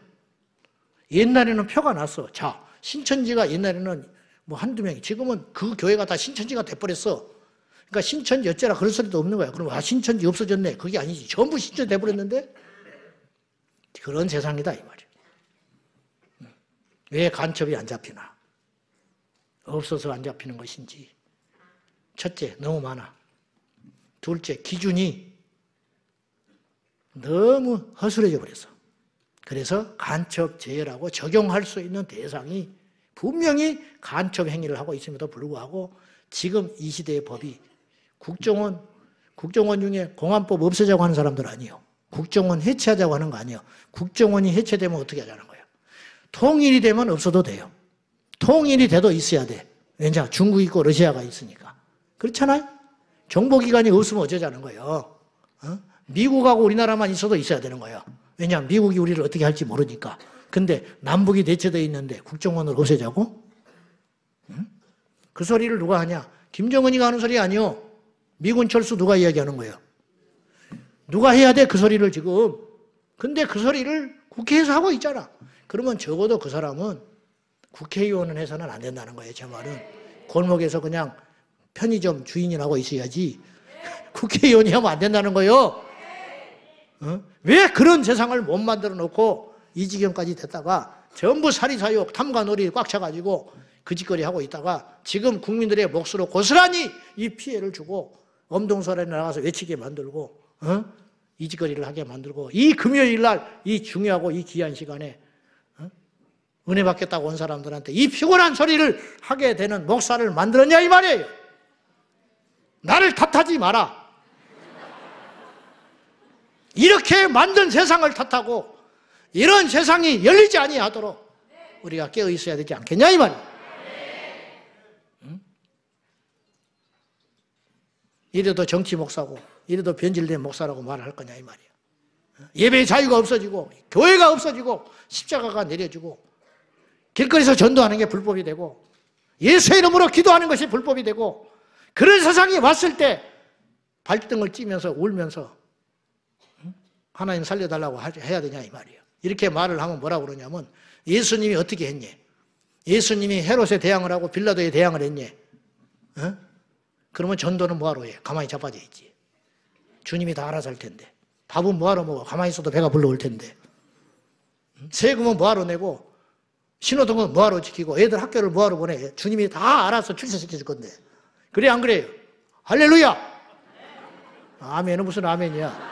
옛날에는 표가 났어. 자, 신천지가 옛날에는 뭐 한두 명이 지금은 그 교회가 다 신천지가 돼버렸어. 그러니까 신천지 어째라 그럴 소리도 없는 거야. 그럼 아 신천지 없어졌네. 그게 아니지. 전부 신천지 돼버렸는데 그런 세상이다 이 말이야. 왜 간첩이 안 잡히나? 없어서 안 잡히는 것인지. 첫째, 너무 많아. 둘째, 기준이 너무 허술해져 버렸어. 그래서 간첩죄라고 적용할 수 있는 대상이 분명히 간첩 행위를 하고 있음에도 불구하고 지금 이 시대의 법이 국정원 중에 공안법 없애자고 하는 사람들 아니에요. 국정원 해체하자고 하는 거 아니에요. 국정원이 해체되면 어떻게 하자는 거예요. 통일이 되면 없어도 돼요. 통일이 돼도 있어야 돼. 왜냐? 중국 있고 러시아가 있으니까. 그렇잖아요? 정보기관이 없으면 어쩌자는 거예요. 미국하고 우리나라만 있어도 있어야 되는 거예요. 왜냐하면 미국이 우리를 어떻게 할지 모르니까. 근데 남북이 대체되어 있는데 국정원을 없애자고? 응? 그 소리를 누가 하냐? 김정은이가 하는 소리 아니요. 미군 철수 누가 이야기하는 거예요? 누가 해야 돼? 그 소리를 지금. 근데 그 소리를 국회에서 하고 있잖아. 그러면 적어도 그 사람은 국회의원은 해서는 안 된다는 거예요. 제 말은. 골목에서 그냥 편의점 주인이라고 있어야지 국회의원이 하면 안 된다는 거예요. 어? 왜 그런 세상을 못 만들어 놓고 이 지경까지 됐다가 전부 사리사욕, 탐관오리 꽉 차가지고 그 짓거리 하고 있다가 지금 국민들의 몫으로 고스란히 이 피해를 주고 엄동설에 나가서 외치게 만들고 이 짓거리를 하게 만들고 이 금요일 날 이 중요하고 이 귀한 시간에 은혜 받겠다고 온 사람들한테 이 피곤한 소리를 하게 되는 목사를 만들었냐 이 말이에요. 나를 탓하지 마라. 이렇게 만든 세상을 탓하고 이런 세상이 열리지 아니하도록 우리가 깨어 있어야 되지 않겠냐 이 말이에요. 응? 이래도 정치 목사고 이래도 변질된 목사라고 말할 거냐 이 말이야. 예배의 자유가 없어지고 교회가 없어지고 십자가가 내려지고 길거리에서 전도하는 게 불법이 되고 예수의 이름으로 기도하는 것이 불법이 되고 그런 세상이 왔을 때 발등을 찌면서 울면서 하나님 살려달라고 해야 되냐 이 말이에요. 이렇게 말을 하면 뭐라고 그러냐면 예수님이 어떻게 했니? 예수님이 헤롯에 대항을 하고 빌라도에 대항을 했니? 그러면 전도는 뭐하러 해? 가만히 자빠져 있지. 주님이 다 알아서 할 텐데. 밥은 뭐하러 먹어? 가만히 있어도 배가 불러올 텐데. 세금은 뭐하러 내고 신호등은 뭐하러 지키고 애들 학교를 뭐하러 보내? 주님이 다 알아서 출세시켜 줄 건데. 그래 안 그래요? 할렐루야! 아멘은 무슨 아멘이야?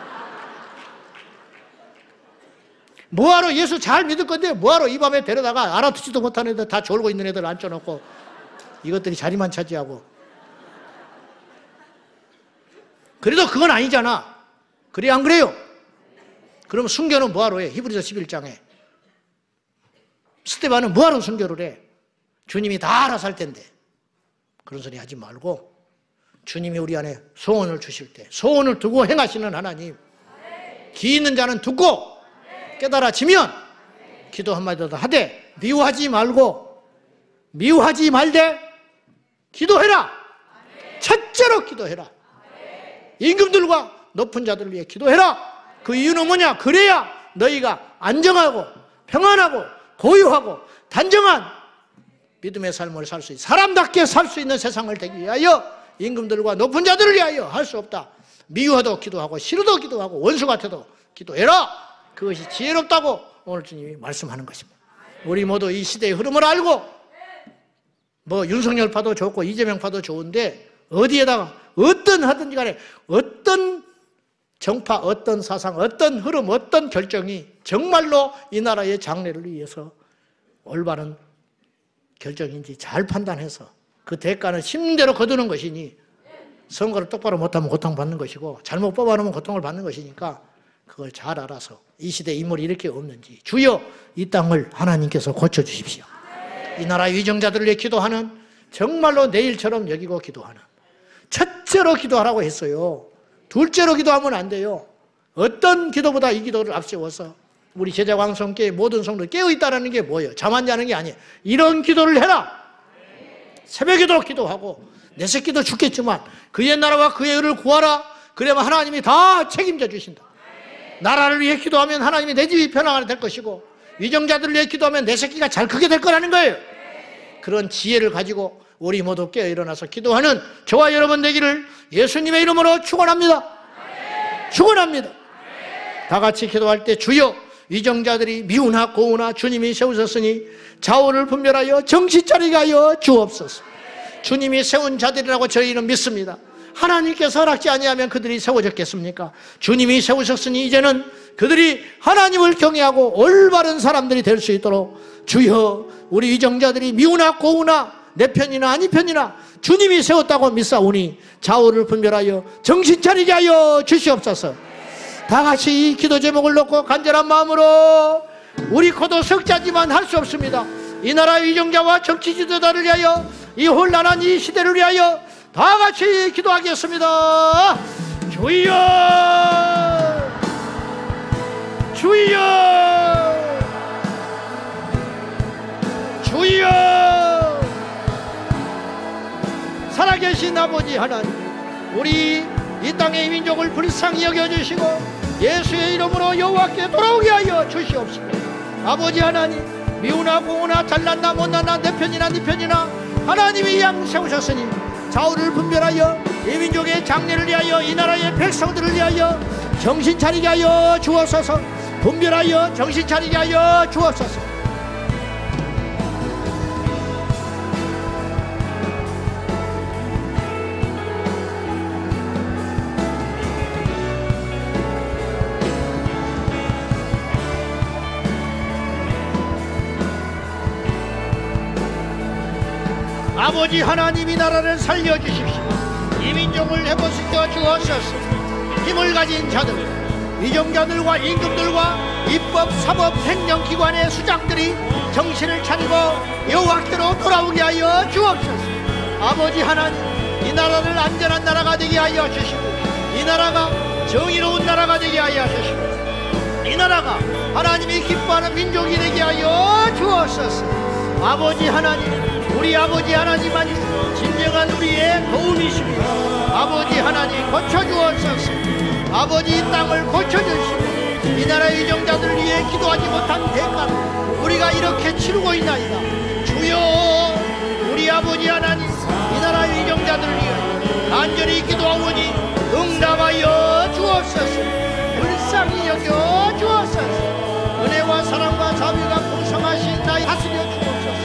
뭐하러 예수 잘 믿을 건데 뭐하러 이 밤에 데려다가 알아듣지도 못하는 애들 다 졸고 있는 애들 앉혀놓고 이것들이 자리만 차지하고. 그래도 그건 아니잖아. 그래 안 그래요? 그럼 순교는 뭐하러 해? 히브리서 11장에 스데반은 뭐하러 순교를 해? 주님이 다 알아서 할 텐데. 그런 소리 하지 말고 주님이 우리 안에 소원을 주실 때 소원을 두고 행하시는 하나님, 기 있는 자는 듣고 깨달아지면 기도 한마디도 하되 미워하지 말고 미워하지 말되 기도해라. 첫째로 기도해라. 임금들과 높은 자들을 위해 기도해라. 그 이유는 뭐냐? 그래야 너희가 안정하고 평안하고 고요하고 단정한 믿음의 삶을 살 수 있어. 사람답게 살 수 있는 세상을 되기 위하여 임금들과 높은 자들을 위하여 할 수 없다. 미워도 기도하고 싫어도 기도하고 원수 같아도 기도해라. 그것이 지혜롭다고 오늘 주님이 말씀하는 것입니다. 우리 모두 이 시대의 흐름을 알고 뭐 윤석열파도 좋고 이재명파도 좋은데 어디에다가 어떤 하든지 간에 어떤 정파, 어떤 사상, 어떤 흐름, 어떤 결정이 정말로 이 나라의 장래를 위해서 올바른 결정인지 잘 판단해서 그 대가는 힘대로 거두는 것이니 선거를 똑바로 못하면 고통받는 것이고 잘못 뽑아놓으면 고통을 받는 것이니까 그걸 잘 알아서 이 시대에 인물이 이렇게 없는지 주여 이 땅을 하나님께서 고쳐주십시오. 이 나라의 위정자들을 위해 기도하는 정말로 내일처럼 여기고 기도하는 첫째로 기도하라고 했어요. 둘째로 기도하면 안 돼요. 어떤 기도보다 이 기도를 앞세워서 우리 제자광성교회 모든 성도들 깨어있다는 게 뭐예요? 잠 안 자는 게 아니에요. 이런 기도를 해라. 새벽에도 기도하고 내 새끼도 죽겠지만 그의 나라와 그의 의를 구하라. 그러면 하나님이 다 책임져 주신다. 나라를 위해 기도하면 하나님이 내 집이 편안하게 될 것이고 위정자들을 위해 기도하면 내 새끼가 잘 크게 될 거라는 거예요. 그런 지혜를 가지고 우리 모두 깨어 일어나서 기도하는 저와 여러분 되기를 예수님의 이름으로 축원합니다. 축원합니다. 다 같이 기도할 때 주여 위정자들이 미우나 고우나 주님이 세우셨으니 좌우를 분별하여 정신 차리게 하여 주옵소서. 주님이 세운 자들이라고 저희는 믿습니다. 하나님께서 허락지 아니하면 그들이 세워졌겠습니까? 주님이 세우셨으니 이제는 그들이 하나님을 경외하고 올바른 사람들이 될 수 있도록 주여 우리 위정자들이 미우나 고우나 내 편이나 아니 편이나 주님이 세웠다고 믿사오니 좌우를 분별하여 정신 차리게 하여 주시옵소서. 다 같이 이 기도 제목을 놓고 간절한 마음으로 우리 코도 석자지만 할 수 없습니다. 이 나라의 위정자와 정치 지도자를 위하여 이 혼란한 이 시대를 위하여 다 같이 기도하겠습니다. 주여 주여 주여 살아계신 아버지 하나님, 우리 이 땅의 민족을 불쌍히 여겨주시고 예수의 이름으로 여호와께 돌아오게 하여 주시옵시고 아버지 하나님, 미우나 고우나 잘난다 못난다 내 편이나 네 편이나 하나님이 양 세우셨으니 좌우를 분별하여 이 민족의 장래를 위하여 이 나라의 백성들을 위하여 정신 차리게 하여 주옵소서. 분별하여 정신 차리게 하여 주옵소서. 아버지 하나님, 이 나라를 살려주십시오. 이 민족을 회복시켜 주옵소서. 힘을 가진 자들, 위정자들과 임금들과 입법, 사법, 행정기관의 수장들이 정신을 차리고 여호와께로 돌아오게 하여 주옵소서. 아버지 하나님, 이 나라를 안전한 나라가 되게 하여 주시고 이 나라가 정의로운 나라가 되게 하여 주시고, 이 나라가 하나님이 기뻐하는 민족이 되게 하여 주옵소서. 아버지 하나님, 우리 아버지 하나님만이 진정한 우리의 도움이십니다. 아버지 하나님 고쳐주옵소서. 아버지 이 땅을 고쳐주시고, 이 나라의 유정자들을 위해 기도하지 못한 대가를 우리가 이렇게 치르고 있나이다. 주여, 우리 아버지 하나님, 이 나라의 유정자들을 위해 간절히 기도하오니 응답하여 주옵소서. 불쌍히 여겨 주옵소서. 은혜와 사랑과 자비가 풍성하신 나의 다스려 주옵소서.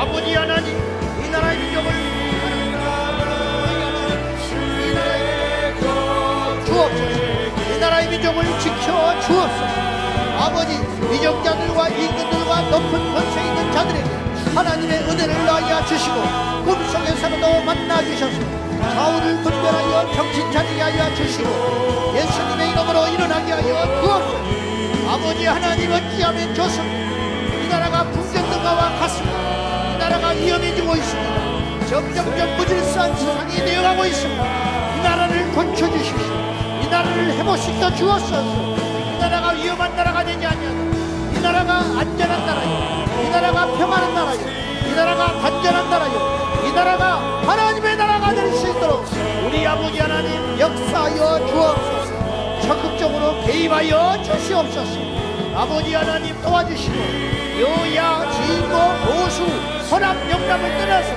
아버지 하나님, 이 나라의 민족을 주옵소서. 이 나라의 민족을 지켜 주옵소서. 아버지, 위정자들과 임금들과 높은 권세 있는 자들에게 하나님의 은혜를 나여 주시고, 꿈속에서도 만나 주셔서 좌우를 분별하여 정신 차리게 하여 주시고, 예수님의 이름으로 일어나게 하여 주옵소서. 아버지 하나님, 어찌하면 좋습니까? 이 나라가 풍전등가와 같습니다. 이 나라가 위험해지고 있습니다. 점점점 무질서한 세상이 되어가고 있습니다. 이 나라를 고쳐주십시오. 이 나라를 회복시켜 주옵소서. 이 나라가 위험한 나라가 되지 않냐고, 이 나라가 안전한 나라요, 이 나라가 평안한 나라요, 이 나라가 단전한 나라요, 이 나라가 하나님의 나라가 될 수 있도록 우리 아버지 하나님 역사하여 주옵소서. 적극적으로 개입하여 주시옵소서. 아버지 하나님 도와주시고, 여야 진보 보수 혼합 영감을 떠나서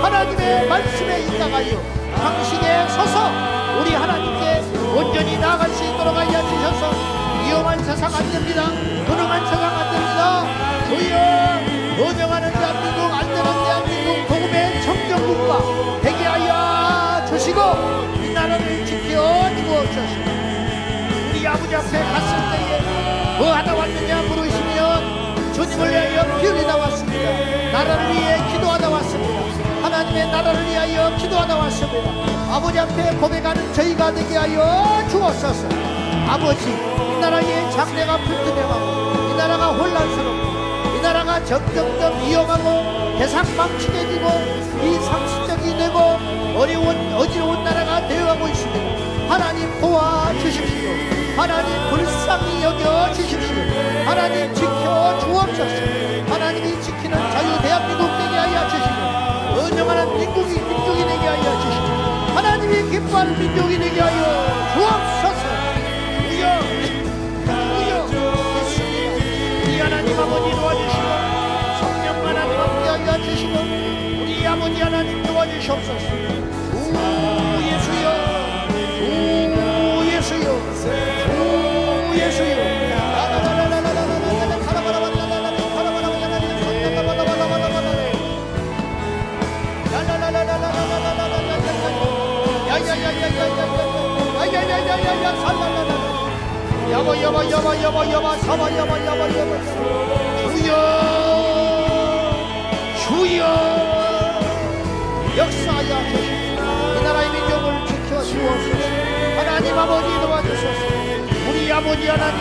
하나님의 말씀에 입각하여 당신에 서서 우리 하나님께 온전히 나아갈 수 있도록 하여 주셔서, 위험한 세상 안 됩니다. 불행한 세상 안 됩니다. 주여, 번영하는 대한민국, 안전한 대한민국, 복음의 청정국가 되게 하여 주시고, 이 나라를 지켜 주옵소서. 우리 아버지 앞에 갔을 때에 뭐 하다 왔느냐 물으시면 주님을 위하여 피 흘리다 왔습니다. 나라를 위해 기도하다 왔습니다. 하나님의 나라를 위하여 기도하다 왔습니다. 아버지 앞에 고백하는 저희가 되게 하여 주옵소서. 아버지, 이 나라의 장래가 불투명하고, 이 나라가 혼란스럽고, 이 나라가 점점점 위험하고 대상망측해지고 비상식적이 되고 어지러운 나라가 되어가고 있습니다. 하나님 도와주십시오. 하나님 불쌍히 여겨주십시오. 하나님 지켜 주옵소서. 하나님이 지키는 자유 대한민국 되게 하여 주시고, 은영하는 민족이 되게 하여 주시고, 하나님이 기뻐하는 민족이 되게 하여 주옵소서. 주여, 예수님, 우리 하나님 아버지 도와주시고, 성령 하나님 함께 하여 주시고, 우리 아버지 하나님 도와주시옵소서. 주 예수여, 주 예수여, 주 예수여. 주여, 역사하여 주시고, 이 나라의 민족을 지켜 주옵소서. 하나님 아버지 도와주소서. 우리 아버지 하나님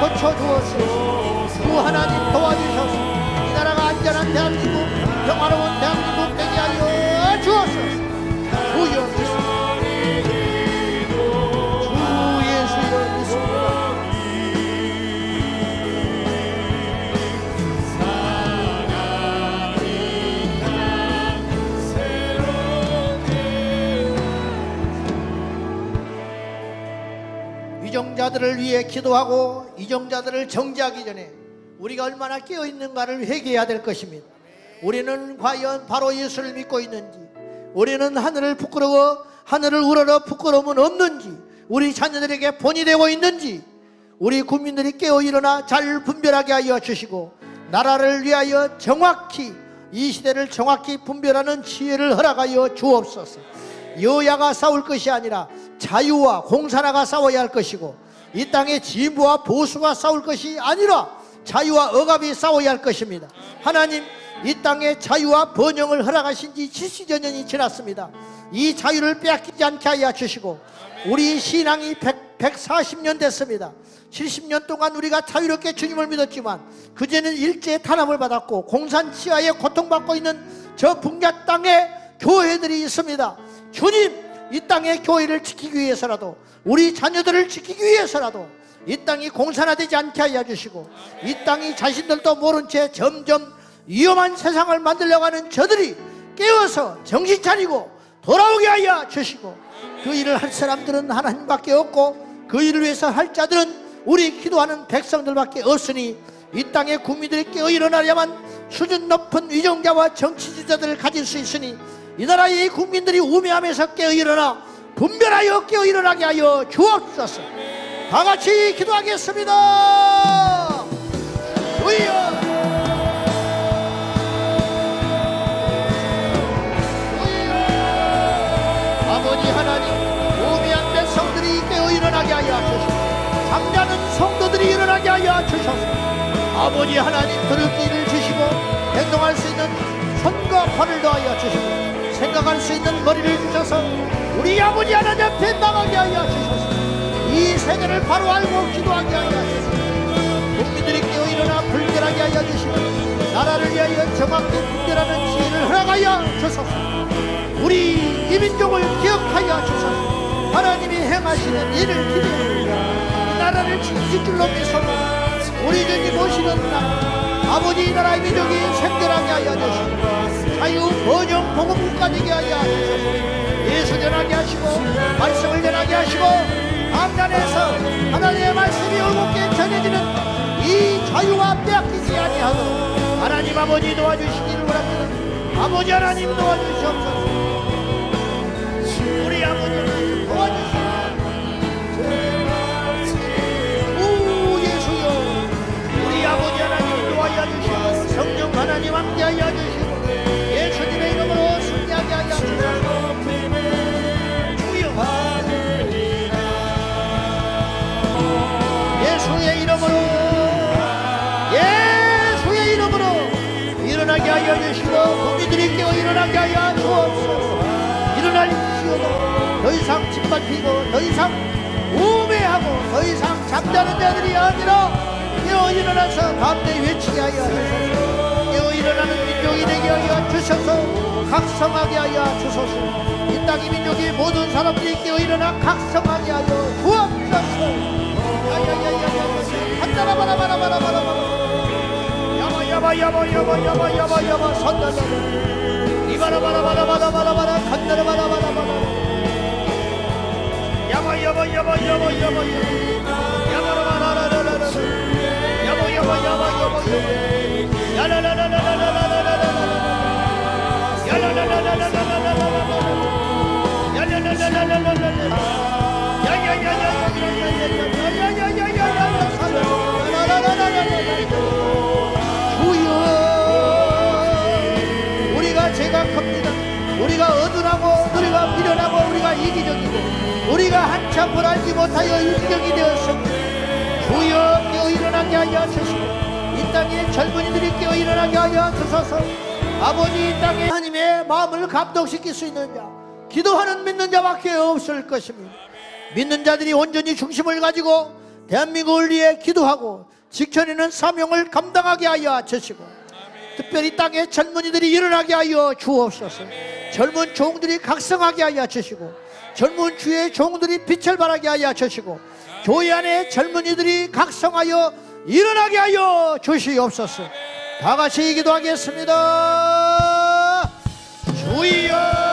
고쳐 주옵소서. 주 하나님 도와주셔서 이 나라가 안전한 대한민국, 평화로운 대한민국 되게 하여 주옵소서. 주여 믿습니다. 주 예수여 믿습니다. 위정자들을 위해 기도하고 위정자들을 정죄하기 전에 우리가 얼마나 깨어있는가를 회개해야 될 것입니다. 우리는 과연 바로 예수를 믿고 있는지, 우리는 하늘을 우러러 부끄러움은 없는지, 우리 자녀들에게 본이 되고 있는지, 우리 국민들이 깨어 일어나 잘 분별하게 하여 주시고, 나라를 위하여 정확히 이 시대를 정확히 분별하는 지혜를 허락하여 주옵소서. 여야가 싸울 것이 아니라 자유와 공산화가 싸워야 할 것이고, 이 땅의 진보와 보수가 싸울 것이 아니라 자유와 억압이 싸워야 할 것입니다. 하나님, 이 땅에 자유와 번영을 허락하신 지 70여 년이 지났습니다. 이 자유를 빼앗기지 않게 하여 주시고, 우리 신앙이 140년 됐습니다. 70년 동안 우리가 자유롭게 주님을 믿었지만 그제는 일제의 탄압을 받았고 공산치하에 고통받고 있는 저 북녘 땅에 교회들이 있습니다. 주님, 이 땅의 교회를 지키기 위해서라도, 우리 자녀들을 지키기 위해서라도 이 땅이 공산화되지 않게 하여 주시고, 이 땅이 자신들도 모른 채 점점 위험한 세상을 만들려고 하는 저들이 깨어서 정신 차리고 돌아오게 하여 주시고, 그 일을 할 사람들은 하나님밖에 없고 그 일을 위해서 할 자들은 우리 기도하는 백성들밖에 없으니, 이 땅의 국민들이 깨어 일어나려면 수준 높은 위정자와 정치지자들을 가질 수 있으니, 이 나라의 국민들이 우매함에서 깨어 일어나 분별하여 깨어 일어나게 하여 주옵소서. 다 같이 기도하겠습니다. 주여, 아버지 하나님, 우매한 백성들이 깨어 일어나게 하여 주시고, 잠자는 성도들이 일어나게 하여 주셔서 아버지 하나님, 들을 귀를 주시고 행동할 수 있는 손과 발을 더하여 주시고 생각할 수 있는 머리를 주셔서 우리 아버지 하나님 앞에 나가게 하여 주셔서 이 세계를 바로 알고 기도하게 하여 주시고, 국민들이 깨어 일어나 분별하게 하여 주시고 나라를 위하여 정확히 분별하는 지혜를 허락하여 주소서. 우리 이 민족을 기억하여 주소서. 하나님이 행하시는 일을 기대합니다. 이 나라를 지킬 줄로 믿소서. 우리 주님 오시는 날 아버지 이 나라의 민족이 생존하게 하여 주시고 자유 번영 복음국가 되게 하여 주소서. 예수 전하게 하시고 말씀을 전하게 하시고 강단에서 하나님의 말씀이 올곧게 전해지는 이 자유와 빼앗기지 아니하도록 하나님 아버지 도와주시기를 원합니다. 아버지 하나님 도와주시옵소서. 우리 아버지 하나님 도와주시옵소서. 아버지 하나님 도와야 주시고 성령 하나님 함께하여 주시고 예수님의 이름으로 승리하게 하여 주시고 주여, 예수의 이름으로, 예수의 이름으로 일어나게 하여 주시고 국민들이 깨어 일어나게 하여 주옵소서. 일어날지어도 더 이상 짓밟히고 더 이상 우매하고 더 이상 잠자는 자들이 아니라 깨어 일어나서 밤새 외치게 하여 주소서. 깨어 일어나는 민족이 되게 하여 주셔서 각성하게 하여 주소서. 이 땅의 민족이 모든 사람들이 깨어 일어나 각성하게 하여 주옵소서. 야야야야야야 한다라바라바라바라바라 야바야바야바야바야바야바 선달라 이바라바라바라바라바라 간다라바라바라바라 야바야바야바야바야바 야바라바라라라라라 우리가 제각합니다. 우리가 어두나고 우리가 미련하고 우리가 이기적이고 우리가 한참을 알지 못하여 이기적이 되었습니다. 주여 깨어 일어나게 하여 주시고 이 땅의 젊은이들이 깨어 일어나게 하여 주소서. 아버지, 이 땅에 하나님의 마음을 감동시킬 수 있는 자, 기도하는 믿는 자밖에 없을 것입니다. 믿는 자들이 온전히 중심을 가지고 대한민국을 위해 기도하고 지켜내는 사명을 감당하게 하여 주시고 특별히 땅의 젊은이들이 일어나게 하여 주옵소서. 젊은 종들이 각성하게 하여 주시고 젊은 주의 종들이 빛을 발하게 하여 주시고 교회 안에 젊은이들이 각성하여 일어나게 하여 주시옵소서. 다 같이 기도하겠습니다. 주여.